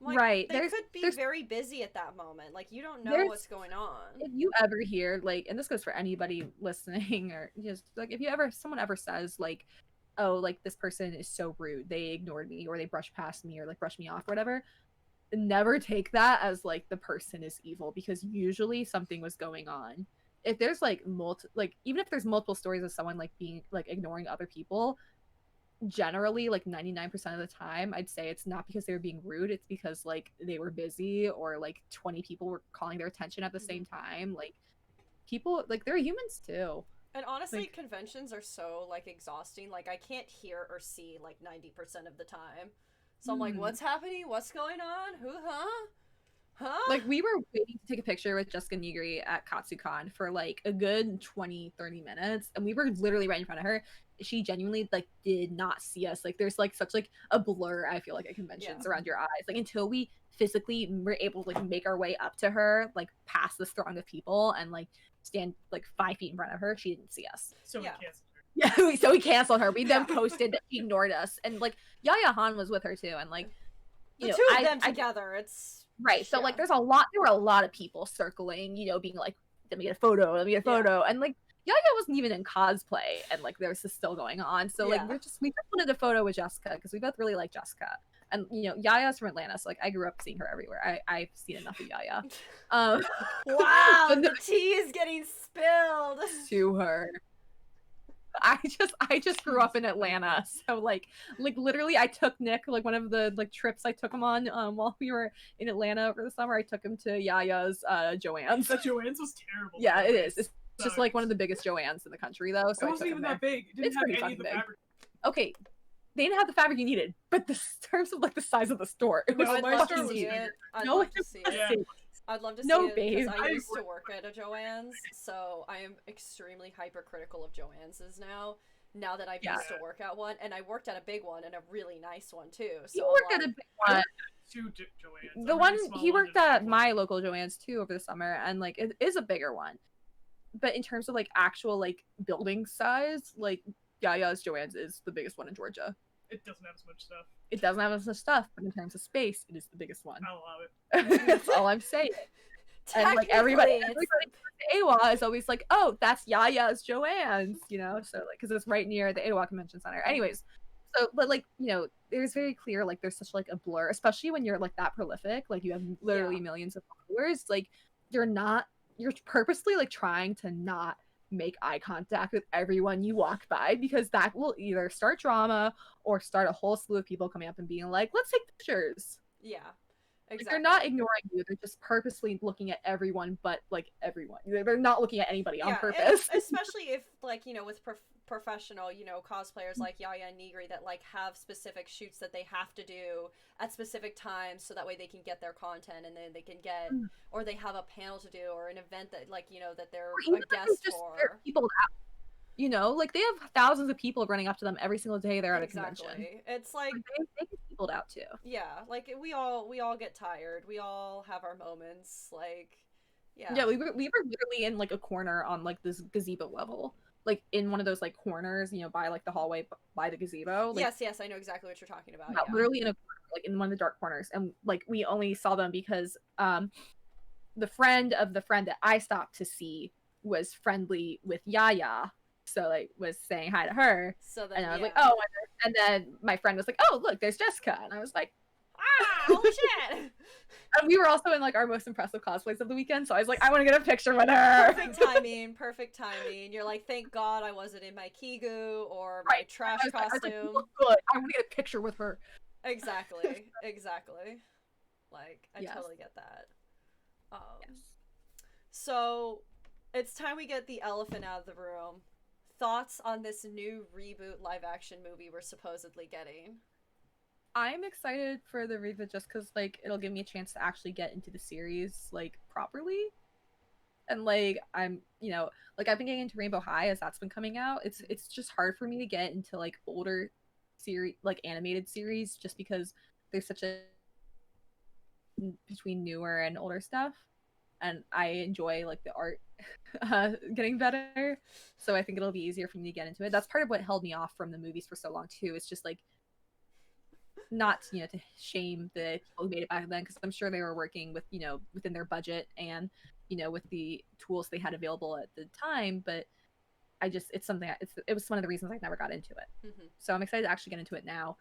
I'm like, Right. They could be very busy at that moment. Like you don't know what's going on. If you ever hear like, and this goes for anybody listening, or just like if someone ever says like, "Oh, like this person is so rude. They ignored me, or they brushed past me, or like brushed me off, or whatever." Never take that as like the person is evil, because usually something was going on. If there's like even if there's multiple stories of someone like being like ignoring other people, generally like 99% of the time I'd say it's not because they were being rude, it's because like they were busy, or like 20 people were calling their attention at the same time. Like people, like they're humans too. And honestly, like, conventions are so like exhausting. Like I can't hear or see like 90% of the time. So I'm like, what's happening? What's going on? Who, huh? Huh? like we were waiting to take a picture with Jessica Nigri at KatsuCon for like a good 20-30 minutes, and we were literally right in front of her. She genuinely like did not see us. Like there's like such like a blur, I feel like, at conventions around your eyes, like until we physically were able to like make our way up to her, like past this throng of people, and like stand like 5 feet in front of her. She didn't see us. So we canceled her. Yeah, so we canceled her. We then posted that she ignored us, and like Yaya Han was with her too, and like the two of them together, it's right. So like there were a lot of people circling, you know, being like, let me get a photo, and like Yaya wasn't even in cosplay, and like there was this still going on. So like we just wanted a photo with Jessica because we both really like Jessica. And you know, Yaya's from Atlanta, so like I grew up seeing her everywhere. I've seen enough of Yaya. Wow, the tea is getting spilled to her. I just grew up in Atlanta, so like literally I took Nick, like one of the like trips I took him on while we were in Atlanta over the summer. I took him to Yaya's Joann's. That Joann's was terrible. Yeah, it is. It's just like one of the biggest Joann's in the country, though. So it wasn't even that big. It didn't have any of the fabric. Okay, they didn't have the fabric you needed, but the terms of like the size of the store, it was I'd love to see it. I'd love to see it. I'd love to see it because I used to work at a Joann's, so I am extremely hypercritical of Joann's now. Now that I've used to work at one, and I worked at a big one and a really nice one too. So you worked at a big one. Two Joann's. The one he worked at my local Joann's too over the summer, and like it is a bigger one. But in terms of like actual like building size, like Yaya's Joann's is the biggest one in Georgia. It doesn't have as much stuff. It doesn't have as much stuff, but in terms of space, it is the biggest one. I'll allow it. That's all I'm saying. And like everybody at AWA is always like, oh, that's Yaya's Joann's, you know, so like because it's right near the AWA Convention Center. Anyways, so but like, you know, there's very clear like there's such like a blur, especially when you're like that prolific, like you have literally millions of followers. Like you're purposely like trying to not make eye contact with everyone you walk by, because that will either start drama or start a whole slew of people coming up and being like, let's take pictures. Yeah, exactly. Like, they're not ignoring you, they're just purposely looking at everyone, but like everyone, they're not looking at anybody on purpose. Especially if like, you know, with professional, you know, cosplayers like Yaya and Nigri that like have specific shoots that they have to do at specific times, so that way they can get their content, and then they can get, or they have a panel to do, or an event that like, you know, that they're a guest for. People out. You know, like they have thousands of people running up to them every single day they're at a convention. It's like they get peopled out too. Yeah, like we all get tired. We all have our moments. Like, yeah, we were literally in like a corner on like this gazebo level, like in one of those like corners, you know, by like the hallway by the gazebo. Like, yes, I know exactly what you're talking about. Literally in a corner, like in one of the dark corners, and like we only saw them because the friend of the friend that I stopped to see was friendly with Yaya. So like was saying hi to her. So then, and I was like, oh, and then my friend was like, oh, look, there's Jessica, and I was like, holy shit. And we were also in like our most impressive cosplays of the weekend, so I was like, I want to get a picture with her. Perfect timing. You're like, thank God I wasn't in my Kigu or my trash costume. Like, you look good. I want to get a picture with her. Exactly. Like, I totally get that. Yes. So, it's time we get the elephant out of the room. Thoughts on this new reboot live action movie we're supposedly getting? I'm excited for the reboot just because like it'll give me a chance to actually get into the series like properly. And like I'm, like I've been getting into Rainbow High as that's been coming out. It's just hard for me to get into like older series, like animated series, just because there's such a between newer and older stuff, and I enjoy like the art getting better. So I think it'll be easier for me to get into it. That's part of what held me off from the movies for so long too. It's just like not to shame the people who made it back then, because I'm sure they were working with within their budget and with the tools they had available at the time. But it's something it was one of the reasons I never got into it. Mm-hmm. So I'm excited to actually get into it now.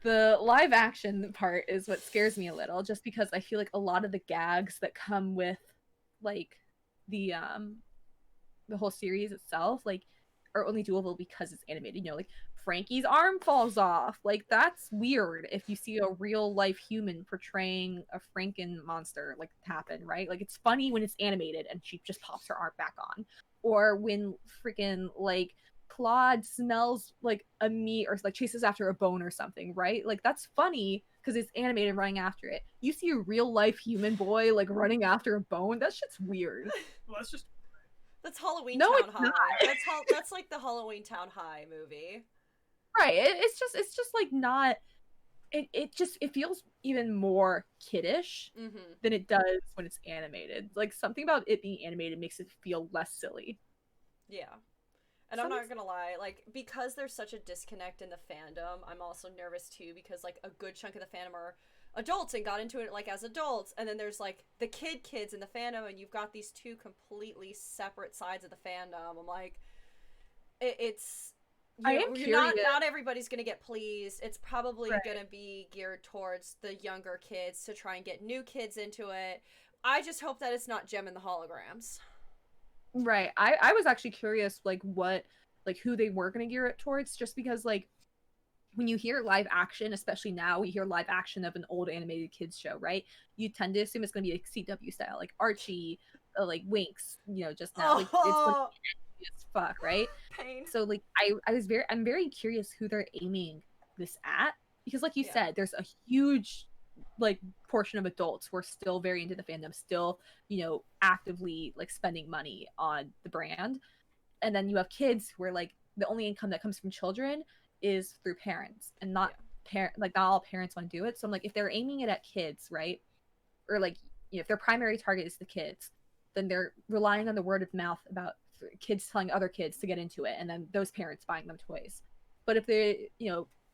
The live action part is what scares me a little, just because I feel like a lot of the gags that come with like the whole series itself like are only doable because it's animated. Like Frankie's arm falls off. Like that's weird if you see a real life human portraying a Franken monster like happen, right? Like it's funny when it's animated and she just pops her arm back on. Or when freaking like Claude smells like a meat or like chases after a bone or something, right? Like that's funny because it's animated running after it. You see a real life human boy like running after a bone, that shit's weird. Well, that's just That's Halloween No, Town it's High. not. That's like the Halloween Town High movie. Right. It's just like not it feels even more kiddish Mm-hmm. than it does when it's animated. Like something about it being animated makes it feel less silly. Yeah. And I'm not gonna lie, like, because there's such a disconnect in the fandom, I'm also nervous too, because like a good chunk of the fandom are adults and got into it like as adults, and then there's like the kids in the fandom, and you've got these two completely separate sides of the fandom. I'm like, it's I am curious. Not everybody's gonna get pleased. It's probably Right. gonna be geared towards the younger kids to try and get new kids into it. I just hope that it's not Gem and the Holograms. Right. I was actually curious like who they were gonna gear it towards, just because like when you hear live action, especially now, we hear live action of an old animated kids show, right? You tend to assume it's gonna be like CW style, like Archie, like Winx, just now. Like it's gonna be as fuck, right? Pain. So like I'm very curious who they're aiming this at, because like you said, there's a huge like portion of adults who are still very into the fandom, still actively like spending money on the brand, and then you have kids who are like the only income that comes from children is through parents, and not not all parents want to do it. So I'm like, if they're aiming it at kids, right, or like if their primary target is the kids, then they're relying on the word of mouth about kids telling other kids to get into it, and then those parents buying them toys. But if they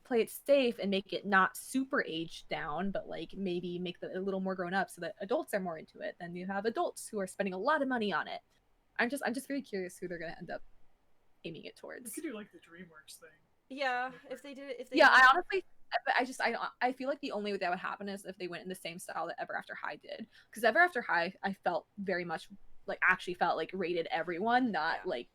play it safe and make it not super aged down, but like maybe make it a little more grown up so that adults are more into it, then you have adults who are spending a lot of money on it. I'm just very curious who they're going to end up aiming it towards. You could do like the DreamWorks thing. Yeah, if they did it, I honestly, I feel like the only way that would happen is if they went in the same style that Ever After High did, because Ever After High I felt very much like actually felt like rated everyone, not like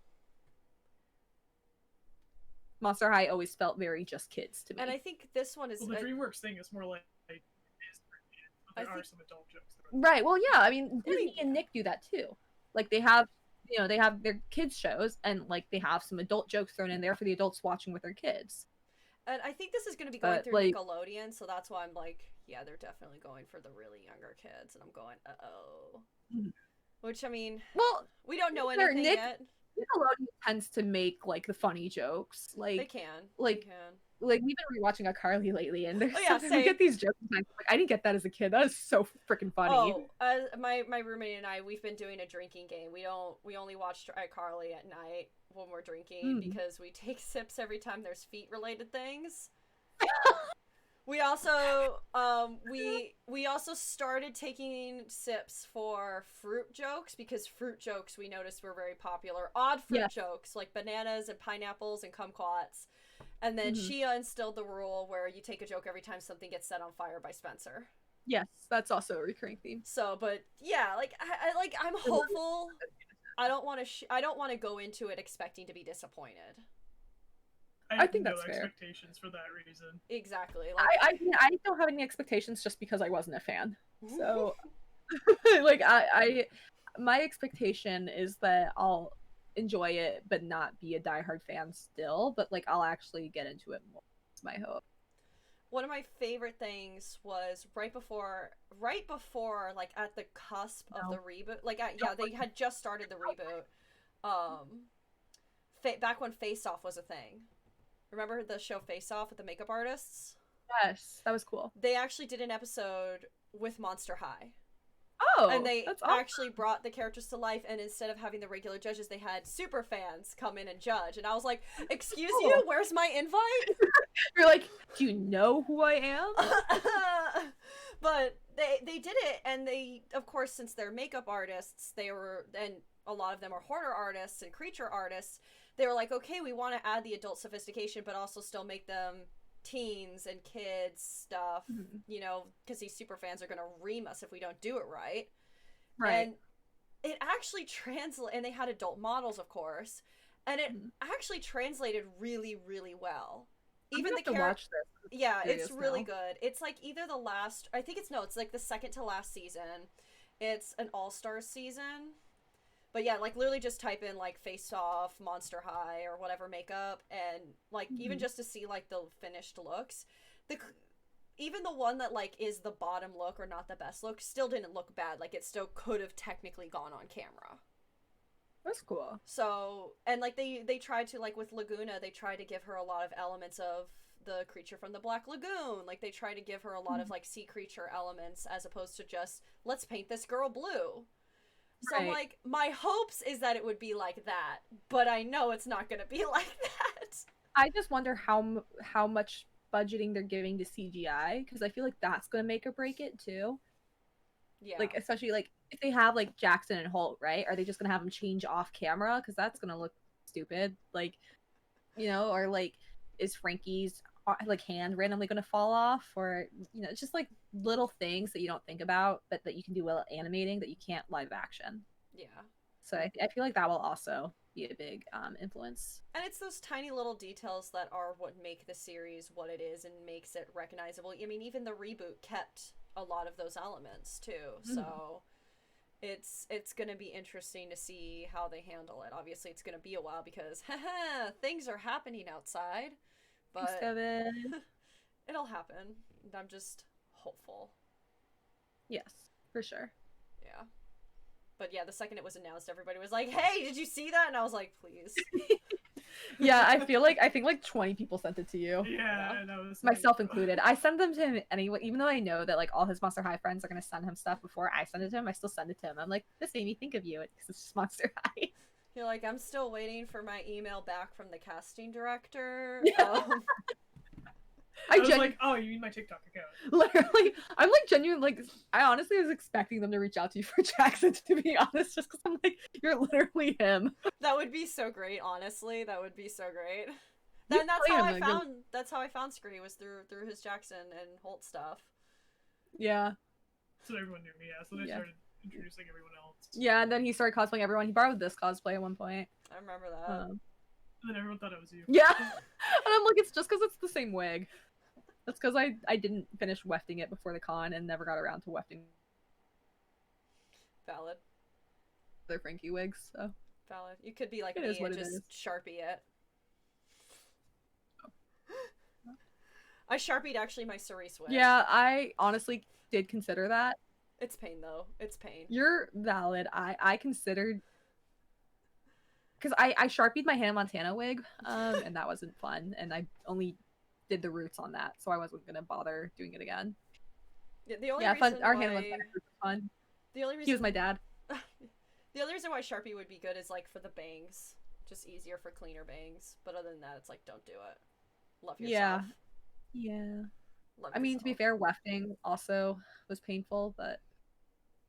Monster High always felt very just kids to me. And I think this one is the DreamWorks thing is more like it is rated, but there are some adult jokes. Right. Well, yeah. I mean, Disney and Nick do that too. Like they have their kids shows, and like they have some adult jokes thrown in there for the adults watching with their kids. And I think this is going to be going through Nickelodeon, so that's why I'm like, yeah, they're definitely going for the really younger kids, and I'm going, uh-oh. Mm-hmm. Which, I mean, well, we don't know anything yet. Nickelodeon tends to make like the funny jokes. Like they can. Like we've been rewatching iCarly lately, and there's we get these jokes. Like, I didn't get that as a kid. That is so freaking funny. Oh, my roommate and I, we've been doing a drinking game. We only watch iCarly at night when we're drinking because we take sips every time there's feet related things. We also we also started taking sips for fruit jokes, because fruit jokes we noticed were very popular. Odd fruit jokes like bananas and pineapples and kumquats. And then Shia instilled the rule where you take a joke every time something gets set on fire by Spencer. Yes, that's also a recurring theme. So, but yeah, like I'm hopeful. I don't want to go into it expecting to be disappointed. I think that's fair. Expectations for that reason. Exactly. Like, I don't have any expectations just because I wasn't a fan. So Like my expectation is that I'll enjoy it but not be a diehard fan still, but like I'll actually get into it more. That's my hope. One of my favorite things was right before, like at the cusp of the reboot. Like, yeah, they had just started the reboot. Back when Face Off was a thing. Remember the show Face Off with the makeup artists? Yes, that was cool. They actually did an episode with Monster High. Oh, and they that's awesome. actually brought the characters to life, and instead of having the regular judges, they had super fans come in and judge. And I was like, excuse you, where's my invite? You're like, do you know who I am? But they did it, and they, of course, since they're makeup artists, and a lot of them are horror artists and creature artists, they were like, okay, we want to add the adult sophistication, but also still make them teens and kids stuff, you know, because these super fans are going to ream us if we don't do it right. And it actually and they had adult models, of course, and it actually translated really, really well. Even the character, yeah, it's really good. It's like either it's like the second to last season. It's an all-stars season. But yeah, like literally just type in like Face Off, Monster High, or whatever makeup, and like even just to see like the finished looks, even the one that like is the bottom look or not the best look still didn't look bad. Like it still could have technically gone on camera. That's cool. So, and like they tried to, like with Laguna, they tried to give her a lot of elements of the creature from the Black Lagoon. Like they try to give her a lot of like sea creature elements as opposed to just let's paint this girl blue. So I'm like, my hopes is that it would be like that, but I know it's not going to be like that. I just wonder how much budgeting they're giving to CGI, because I feel like that's going to make or break it too. Yeah. Like, especially like if they have like Jackson and Holt, right? Are they just going to have them change off camera? Because that's going to look stupid. Like, you know, or like, is Frankie's like hand randomly going to fall off? Or, you know, it's just like little things that you don't think about, but that you can do well animating that you can't live action. Yeah. So I feel like that will also be a big influence. And it's those tiny little details that are what make the series what it is and makes it recognizable. I mean, even the reboot kept a lot of those elements too. So it's going to be interesting to see how they handle it. Obviously, it's going to be a while because things are happening outside. But it'll happen. I'm just hopeful. Yes, for sure. Yeah. But yeah, the second it was announced, everybody was like, hey, did you see that? And I was like, please. Yeah, I think like 20 people sent it to you. Yeah, and I was myself included. I send them to him anyway, even though I know that like all his Monster High friends are gonna send him stuff before I send it to him. I still send it to him. I'm like, this made me think of you because it's just Monster High. You're like, I'm still waiting for my email back from the casting director. Yeah. I was like, oh, you mean my TikTok account? Literally, I'm like genuine. Like, I honestly was expecting them to reach out to you for Jackson, to be honest, just because I'm like, you're literally him. That would be so great. Honestly, that would be so great. Then that's how I found Scree, was through his Jackson and Holt stuff. Yeah. So everyone knew me. Yeah. So they started introducing everyone else. Yeah, and then he started cosplaying everyone. He borrowed this cosplay at one point. I remember that. And then everyone thought it was you. Yeah. And I'm like, it's just because it's the same wig. That's because I didn't finish wefting it before the con and never got around to wefting. Valid. Their Frankie wigs, so. Valid. You could be like me and just Sharpie it. Oh. I Sharpied actually my Cerise wig. Yeah, I honestly did consider that. It's pain though. It's pain. You're valid. I considered, because I Sharpied my Hannah Montana wig, and that wasn't fun, and I only did the roots on that, so I wasn't gonna bother doing it again. Yeah, the only reason our Hannah Montana was fun. The only reason he was my dad. The only reason why Sharpie would be good is like for the bangs, just easier for cleaner bangs. But other than that, it's like don't do it. Love yourself. Yeah. Love I mean, to be fair, wefting also was painful, but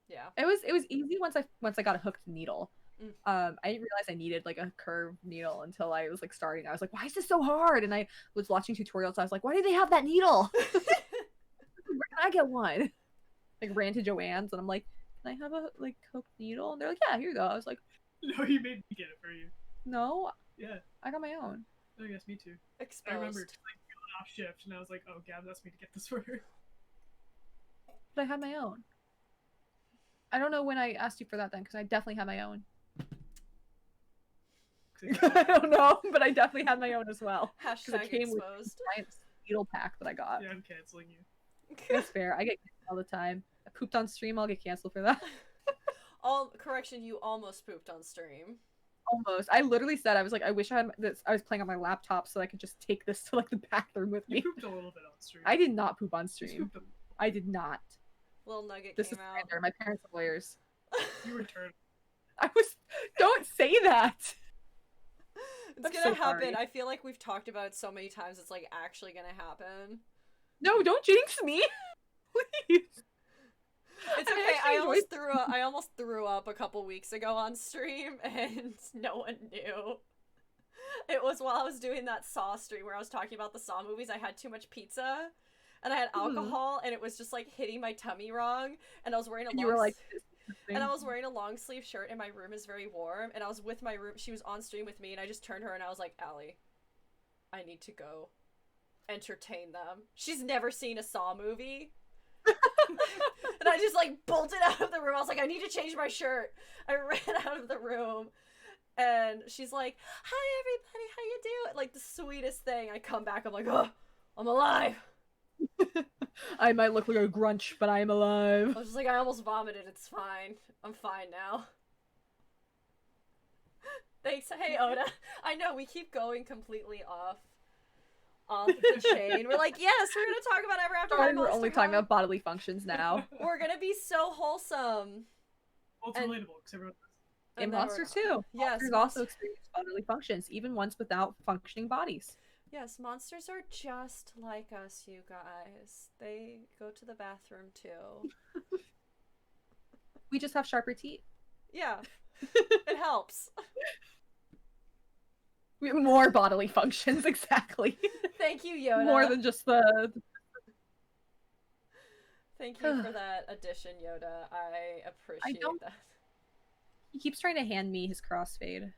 yeah, it was easy once I got a hooked needle. I didn't realize I needed like a curved needle until I was like starting. I was like, why is this so hard? And I was watching tutorials. I was like, why do they have that needle? Where can I get one? Like ran to Joann's and I'm like, can I have a like hooked needle? And they're like, yeah, here you go. I was like, no, you made me get it for you. No. Yeah. I got my own. I guess me too. Exposed. I remember like going off shift and I was like, oh, Gab asked me to get this for her. But I had my own. I don't know when I asked you for that then, because I definitely had my own. Exactly. I don't know, but I definitely had my own as well. Because it Hashtag came with exposed. a giant needle pack that I got. Yeah, I'm canceling you. That's fair. I get canceled all the time. I pooped on stream, I'll get canceled for that. Correction, you almost pooped on stream. Almost. I literally said, I was like, I wish I had this. I was playing on my laptop so I could just take this to like the bathroom with You me. pooped a little bit on stream. I did not poop on You stream. pooped I did not. Little nugget This came is out. slander. My parents are lawyers. You returned. I was. Don't say that. It's I'm gonna so happen. sorry. I feel like we've talked about it so many times. It's like actually gonna happen. No, don't jinx me. Please. It's okay. I almost threw up a couple weeks ago on stream, and no one knew. It was while I was doing that Saw stream where I was talking about the Saw movies. I had too much pizza, and I had alcohol, and it was just like hitting my tummy wrong. And I was wearing a You were like. and I was wearing a long sleeve shirt, and my room is very warm. And I was with my room. She was on stream with me, and I just turned her, and I was like, "Allie, I need to go entertain them." She's never seen a Saw movie. And I just like bolted out of the room. I was like, I need to change my shirt. I ran out of the room, and she's like, "Hi everybody, how you doing?" Like the sweetest thing. I come back, I'm like, "Oh, I'm alive." I might look like a grunch, but I am alive. I was just like, I almost vomited. It's fine. I'm fine now. Thanks. Hey Oda. I know we keep going completely off the chain. We're like, yes, we're gonna talk about Ever After High. Sorry, we're only talking about bodily functions now. We're gonna be so wholesome. Well, it's And- relatable because everyone. And then we're- monsters too. Yes, Monsters also experience bodily functions, even ones without functioning bodies. Yes, monsters are just like us, you guys. They go to the bathroom too. We just have sharper teeth. Yeah, it helps. We have more bodily functions, exactly. Thank you, Yoda. More than just the. Thank you for that addition, Yoda. I appreciate don't- that. He keeps trying to hand me his crossfade.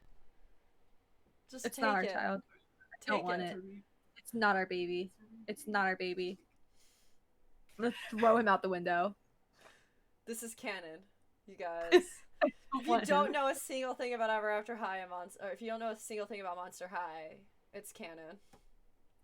Just It's take not our it. child. Take don't want it. It's not our baby. It's not our baby. I'm gonna throw him out the window. This is canon, you guys. I If you want don't him. know a single thing about Ever After High and or if you don't know a single thing about Monster High, it's canon.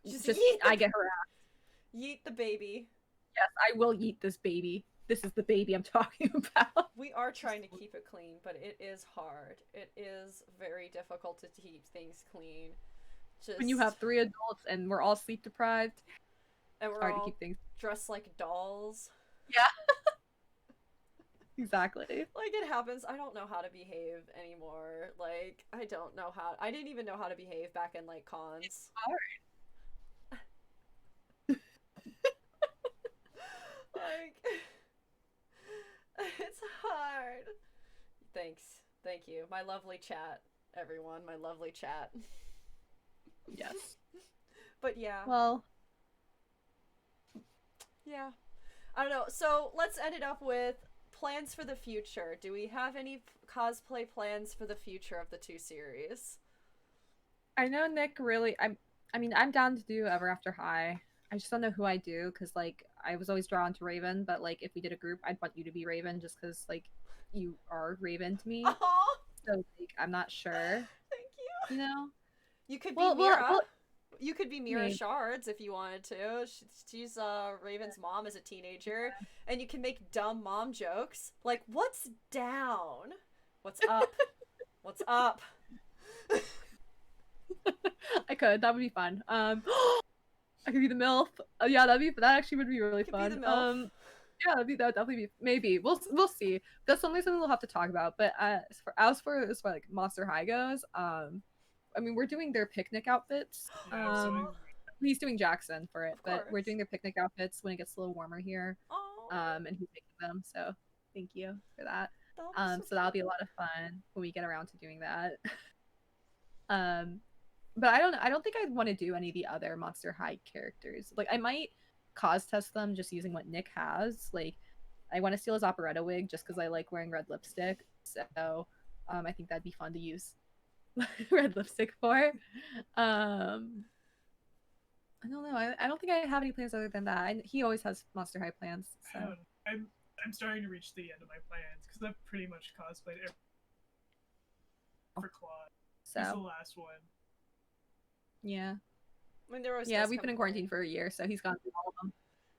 Just yeet I get harassed. yeet the baby. Yes, I will eat this baby. This is the baby I'm talking about. We are trying to keep it clean, but it is hard. It is very difficult to keep things clean. Just When you have 3 adults and we're all sleep deprived, and it's we're hard all to keep things. dressed like dolls. Exactly. Like it happens. I don't know how to behave anymore. Like I don't know how. I didn't even know how to behave back in like cons. It's hard. Like it's hard. Thanks. Thank you. My lovely chat, everyone. My lovely chat. Yes. But yeah. Well, Yeah. I don't know. So let's end it up with plans for the future. Do we have any cosplay plans for the future of the 2 series? I know Nick really. I mean, I'm down to do Ever After High. I just don't know who I do because, like, I was always drawn to Raven, but like, if we did a group, I'd want you to be Raven just because, like, you are Raven to me. Oh, So like, I'm not sure. thank you. You know. You could be Well, Mira. well, You could be Mira Maybe. Shards if you wanted to. She's Raven's mom as a teenager, and you can make dumb mom jokes like, "What's down? What's up? What's up?" I could. That would be fun. I could be the MILF. Yeah, that actually would be really You could be fun. the MILF. Yeah, that would definitely be maybe. We'll see. That's something we'll have to talk about. But as far like Monster High goes, I mean, we're doing their picnic outfits. He's doing Jackson for it, Of but we're course. doing their picnic outfits when it gets a little warmer here. Oh, And he's making them, so thank you for that. that'll be So that'll be a lot of fun when we get around to doing that. But I don't think I'd want to do any of the other Monster High characters. Like I might cause test them just using what Nick has. Like I want to steal his operetta wig just because I like wearing red lipstick. So I think that'd be fun to use red lipstick for. I don't know. I don't think I have any plans other than that. He always has Monster High plans. So I'm starting to reach the end of my plans because that pretty much cosplayed every for Claude. So He's the last one. yeah, I mean, there always yeah. does We've come been in a quarantine point. for a year, so he's gone through all of them.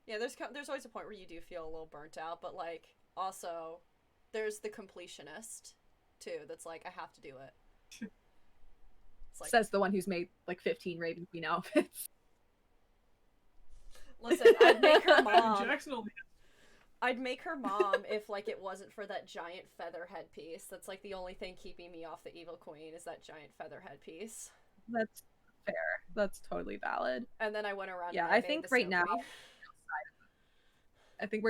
Yeah, there's always a point where you do feel a little burnt out, but like also there's the completionist too. That's like I have to do it. It's like Says the one who's made like 15 Raven Queen outfits. listen, I'd make her I mean, mom. Jackson only I'd make her mom if like it wasn't for that giant feather headpiece. That's like the only thing keeping me off the evil queen is that giant feather headpiece. That's fair. That's totally valid. And then I went around. Yeah, and I made think the right Snow now, Queen. I think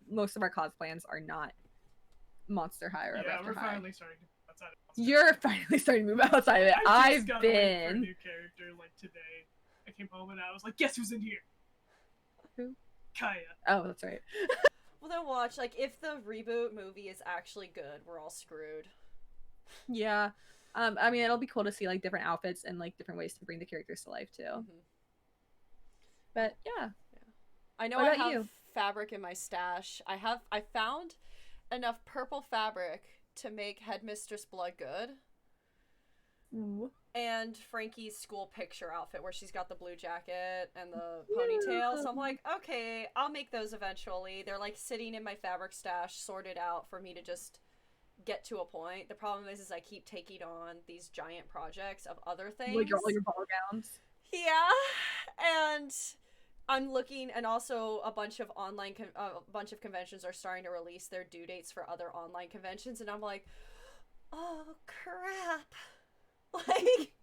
most of our cosplayers are not Monster High or Ever yeah, After we're High. finally starting to move outside of Monster. You're finally starting to move outside of it. I just I've got away for a been. new character like today. I came home and I was like, guess who's in here? Who? Kaya. Oh, that's right. Well, then watch. Like, if the reboot movie is actually good, we're all screwed. Yeah. I mean, it'll be cool to see like different outfits and like different ways to bring the characters to life too. Mm-hmm. But yeah. I know What I about have you? fabric in my stash. I found enough purple fabric to make Headmistress Bloodgood Ooh. and Frankie's school picture outfit where she's got the blue jacket and the ponytail. So I'm like, okay, I'll make those eventually. They're like sitting in my fabric stash, sorted out for me to just get to a point. The problem is I keep taking on these giant projects of other things. Like all your ball gowns. Yeah, and I'm looking, and also a bunch of conventions are starting to release their due dates for other online conventions, and I'm like, oh crap! Like,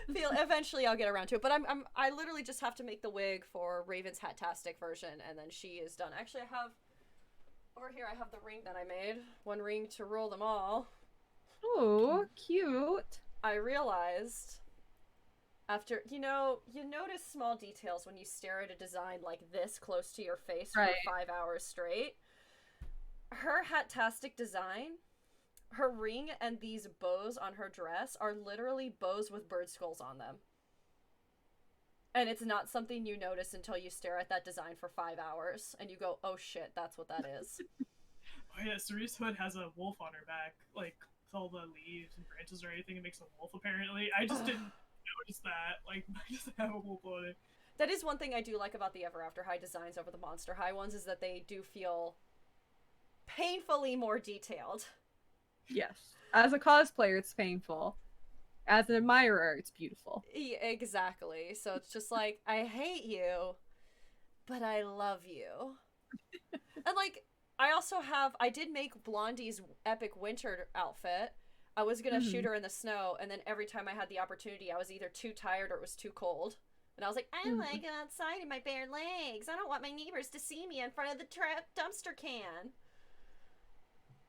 eventually I'll get around to it, but I literally just have to make the wig for Raven's Hatastic version, and then she is done. Actually, I have over here. I have the ring that I made. One ring to rule them all. Oh, cute. I realized. After, you notice small details when you stare at a design like this close to your face Right. for 5 hours straight. Her Hatastic design, her ring and these bows on her dress are literally bows with bird skulls on them. And it's not something you notice until you stare at that design for 5 hours and you go, oh shit, that's what that is. Oh yeah, Cerise Hood has a wolf on her back, like with all the leaves and branches or anything. It makes a wolf apparently. I just didn't notice that. Like, I just have a wolf on it. That is one thing I do like about the Ever After High designs over the Monster High ones, is that they do feel painfully more detailed. Yes. As a cosplayer, it's painful. As an admirer, it's beautiful. Exactly. So it's just like, I hate you, but I love you. And like, I did make Blondie's epic winter outfit. I was gonna shoot her in the snow, and then every time I had the opportunity, I was either too tired or it was too cold. And I was like, I want to go outside in my bare legs. I don't want my neighbors to see me in front of the dumpster can.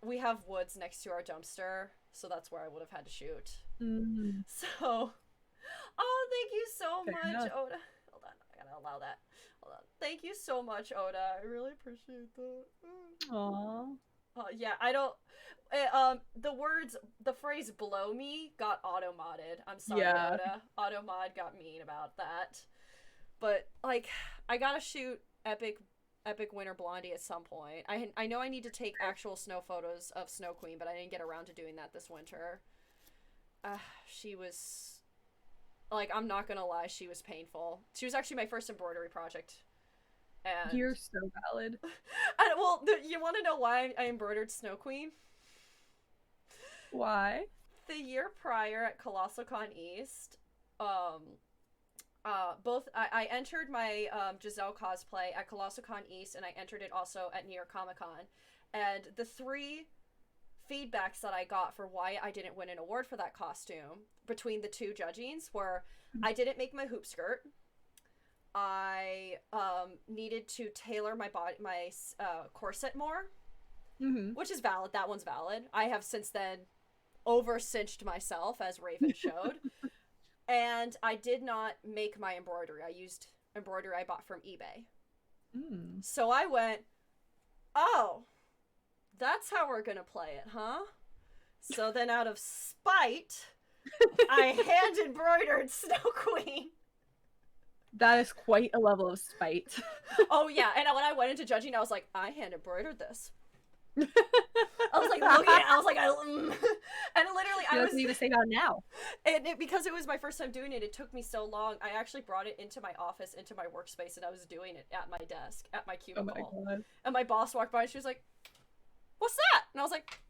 We have woods next to our dumpster, so that's where I would have had to shoot. So, oh, thank you so Fair much, enough. Oda. Hold on, I gotta allow that. Hold on. Thank you so much, Oda. I really appreciate that. Aww. Yeah, I don't. The phrase "blow me" got auto-modded. I'm sorry, Yeah. Oda. Auto-mod got mean about that. But like, I gotta shoot epic winter Blondie at some point. I know I need to take actual snow photos of Snow Queen, but I didn't get around to doing that this winter. She was, like, I'm not gonna lie, she was painful. She was actually my first embroidery project. And You're so valid. well, you want to know why I embroidered Snow Queen? Why? The year prior at Colossal Con East, I entered my Giselle cosplay at Colossal Con East, and I entered it also at New York Comic Con. And the 3 feedbacks that I got for why I didn't win an award for that costume between the 2 judgings were, I didn't make my hoop skirt. I needed to tailor my corset more, which is valid. That one's valid. I have since then over-cinched myself, as Raven showed. And I did not make my embroidery. I used embroidery I bought from eBay. So I went, oh, that's how we're gonna play it, huh? So then out of spite, I hand embroidered Snow Queen. That is quite a level of spite. Oh yeah, and when I went into judging, I was like, I hand embroidered this. I was like looking at it, I was like, and literally I You was don't need to say that now. and because it was my first time doing it, it took me so long. I actually brought it into my office, into my workspace, and I was doing it at my desk, at my Oh my cubicle. god. And my boss walked by and she was like, "What's that?" And I was like,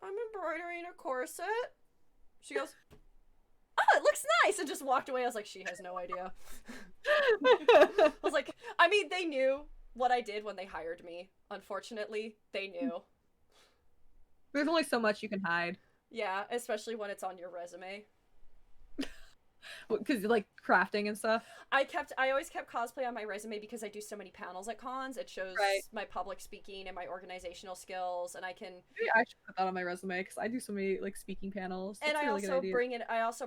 "I'm embroidering a corset." She goes, "Oh, it looks nice," and just walked away. I was like, she has no idea. I was like, I mean, they knew what I did when they hired me. Unfortunately, they knew. There's only so much you can hide. Yeah, especially when it's on your resume. Because like crafting and stuff. I always kept cosplay on my resume because I do so many panels at cons. It shows Right. my public speaking and my organizational skills, and I can. Maybe I should put that on my resume because I do so many like speaking panels. And That's a I really good also idea.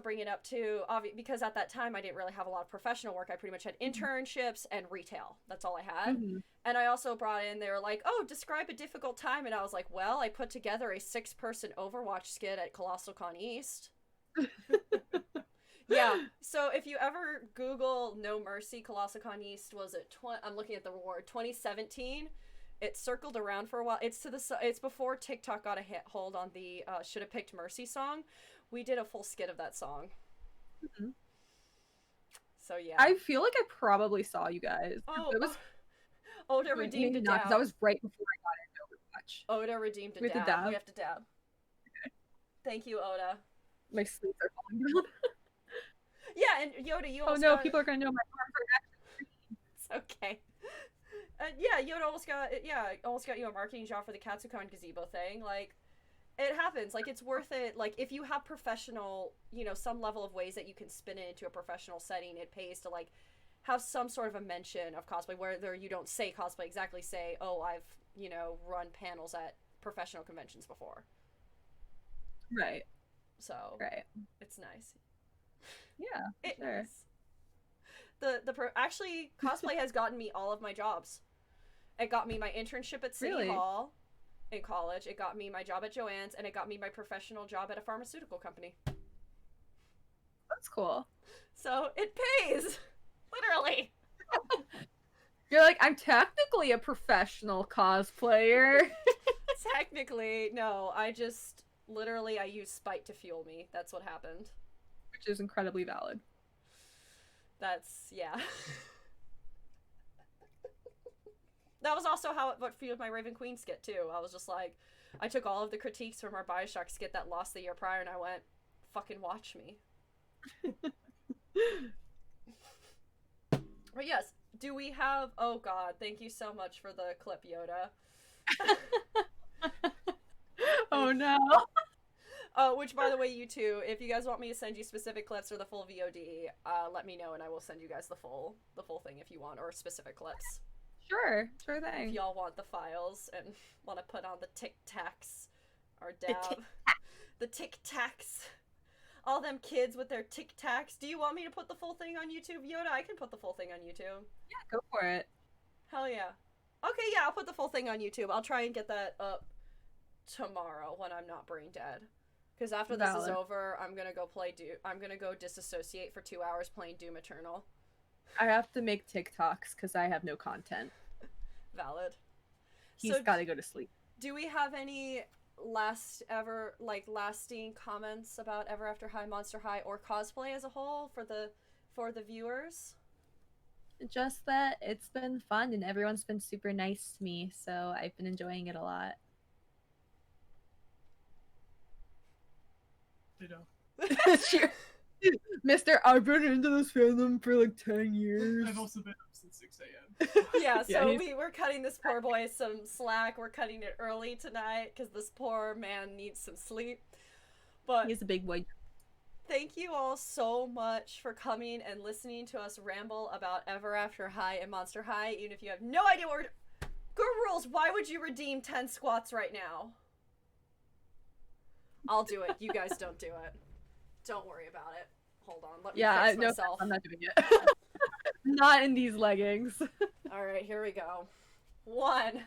bring it up too, because at that time I didn't really have a lot of professional work. I pretty much had internships and retail. That's all I had. Mhm. And I also brought in, they were like, "Oh, describe a difficult time," and I was like, "Well, I put together a 6-person Overwatch skit at Colossal Con East." Yeah. So if you ever Google No Mercy Colossal Con East, was it? I'm looking at the reward. 2017. It circled around for a while. It's before TikTok got a hold on the "Should Have Picked Mercy" song. We did a full skit of that song. Mhm. So yeah. I feel like I probably saw you guys. Oh, It was Oda redeemed a maybe not dab. because that was right before I got into Overwatch. Oda redeemed a We have to dab. dab? We have to dab. Okay. Thank you, Oda. My sleeves are falling down. Yeah, and Yoda, you Oh almost no, got... people are gonna know my arms are It's okay. Yeah, Yoda almost got you a marketing job for the Katsucon gazebo thing. Like, it happens. Like, it's worth it. Like, if you have professional, some level of ways that you can spin it into a professional setting, it pays to, like, have some sort of a mention of cosplay, whether you don't say cosplay exactly, say, "Oh, I've, run panels at professional conventions before." right. So, Right. it's nice. Yeah. It Sure. is. Actually, cosplay has gotten me all of my jobs. It got me my internship at City Really? Hall in college. It got me my job at Joann's, and it got me my professional job at a pharmaceutical company. That's cool. So it pays, literally. You're like, I'm technically a professional cosplayer. Technically, no. I just literally I use spite to fuel me. That's what happened. Which is incredibly valid. Yeah. That was also what fueled my Raven Queen skit too. I was just like, I took all of the critiques from our Bioshock skit that lost the year prior, and I went, "Fucking watch me." But yes, do we have? Oh God, thank you so much for the clip, Yoda. Oh no. Which, by the way, you two, if you guys want me to send you specific clips or the full VOD, let me know and I will send you guys the full thing if you want, or specific clips. Sure If thing. y'all want the files and want to put on the Tic Tacs or dab. The Tic Tacs. All them kids with their Tic Tacs. Do you want me to put the full thing on YouTube, Yoda? I can put the full thing on YouTube. Yeah, go for it. Hell yeah. Okay, yeah, I'll put the full thing on YouTube. I'll try and get that up tomorrow when I'm not brain dead. Because after this is Valid. over, I'm gonna go play I'm gonna go disassociate for 2 hours playing Doom Eternal. I have to make TikToks because I have no content. Valid. He's So gotta go to sleep. do we have any lasting comments about Ever After High, Monster High, or cosplay as a whole for the viewers? Just that it's been fun and everyone's been super nice to me, so I've been enjoying it a lot. Sure. Mr. I've been into this fandom for like 10 years. I've also been up since 6 a.m. Yeah, Yeah, so he's- we're cutting this poor boy some slack. We're cutting it early tonight because this poor man needs some sleep. But He's a big boy. thank you all so much for coming and listening to us ramble about Ever After High and Monster High, even if you have no idea what we're... Good rules, why would you redeem 10 squats right now? I'll do it. You guys don't do it. Don't worry about it. Hold on, let me fix No, myself. I'm not doing it. Not in these leggings. Alright, here we go. 1,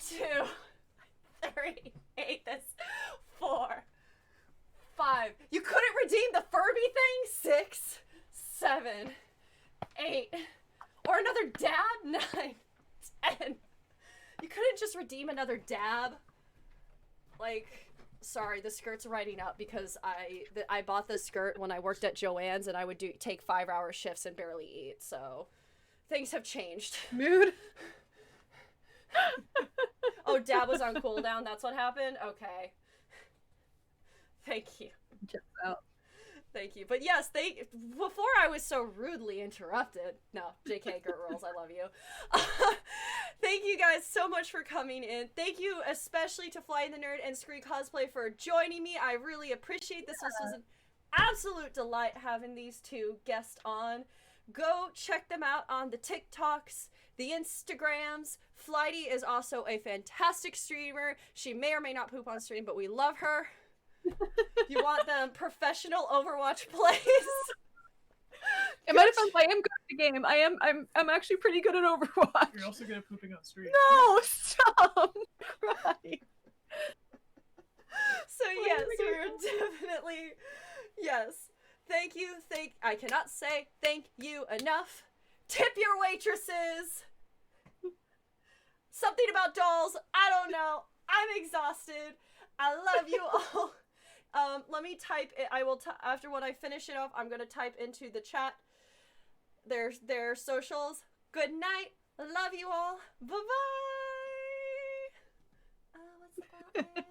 2, 3, 8, this, 4, 5. You couldn't redeem the Furby thing? 6, 7, 8, or another dab? 9, 10, You couldn't just redeem another dab? Like, sorry, the skirt's writing up because I bought this skirt when I worked at Joann's and I would take 5-hour shifts and barely eat, so things have changed. Mood. Oh, dab was on cooldown, that's what happened? Okay. Thank you. Just out. Thank you. But yes, before I was so rudely interrupted. No, JK girls, I love you. Thank you guys so much for coming in. Thank you especially to Flighty the Nerd and Scree Cosplay for joining me. I really appreciate this. This was an absolute delight having these two guests on. Go check them out on the TikToks, the Instagrams. Flighty is also a fantastic streamer. She may or may not poop on stream, but we love her. You want them professional Overwatch plays? It might have been I am good at the game. I'm actually pretty good at Overwatch. You're also good at pooping on stream. No, stop. Cry. So yes, we're definitely yes. Thank you. I cannot say thank you enough. Tip your waitresses. Something about dolls. I don't know. I'm exhausted. I love you all. Let me type it. I will after when I finish it off, I'm gonna type into the chat their socials. Good night. Love you all. Bye bye. What's that?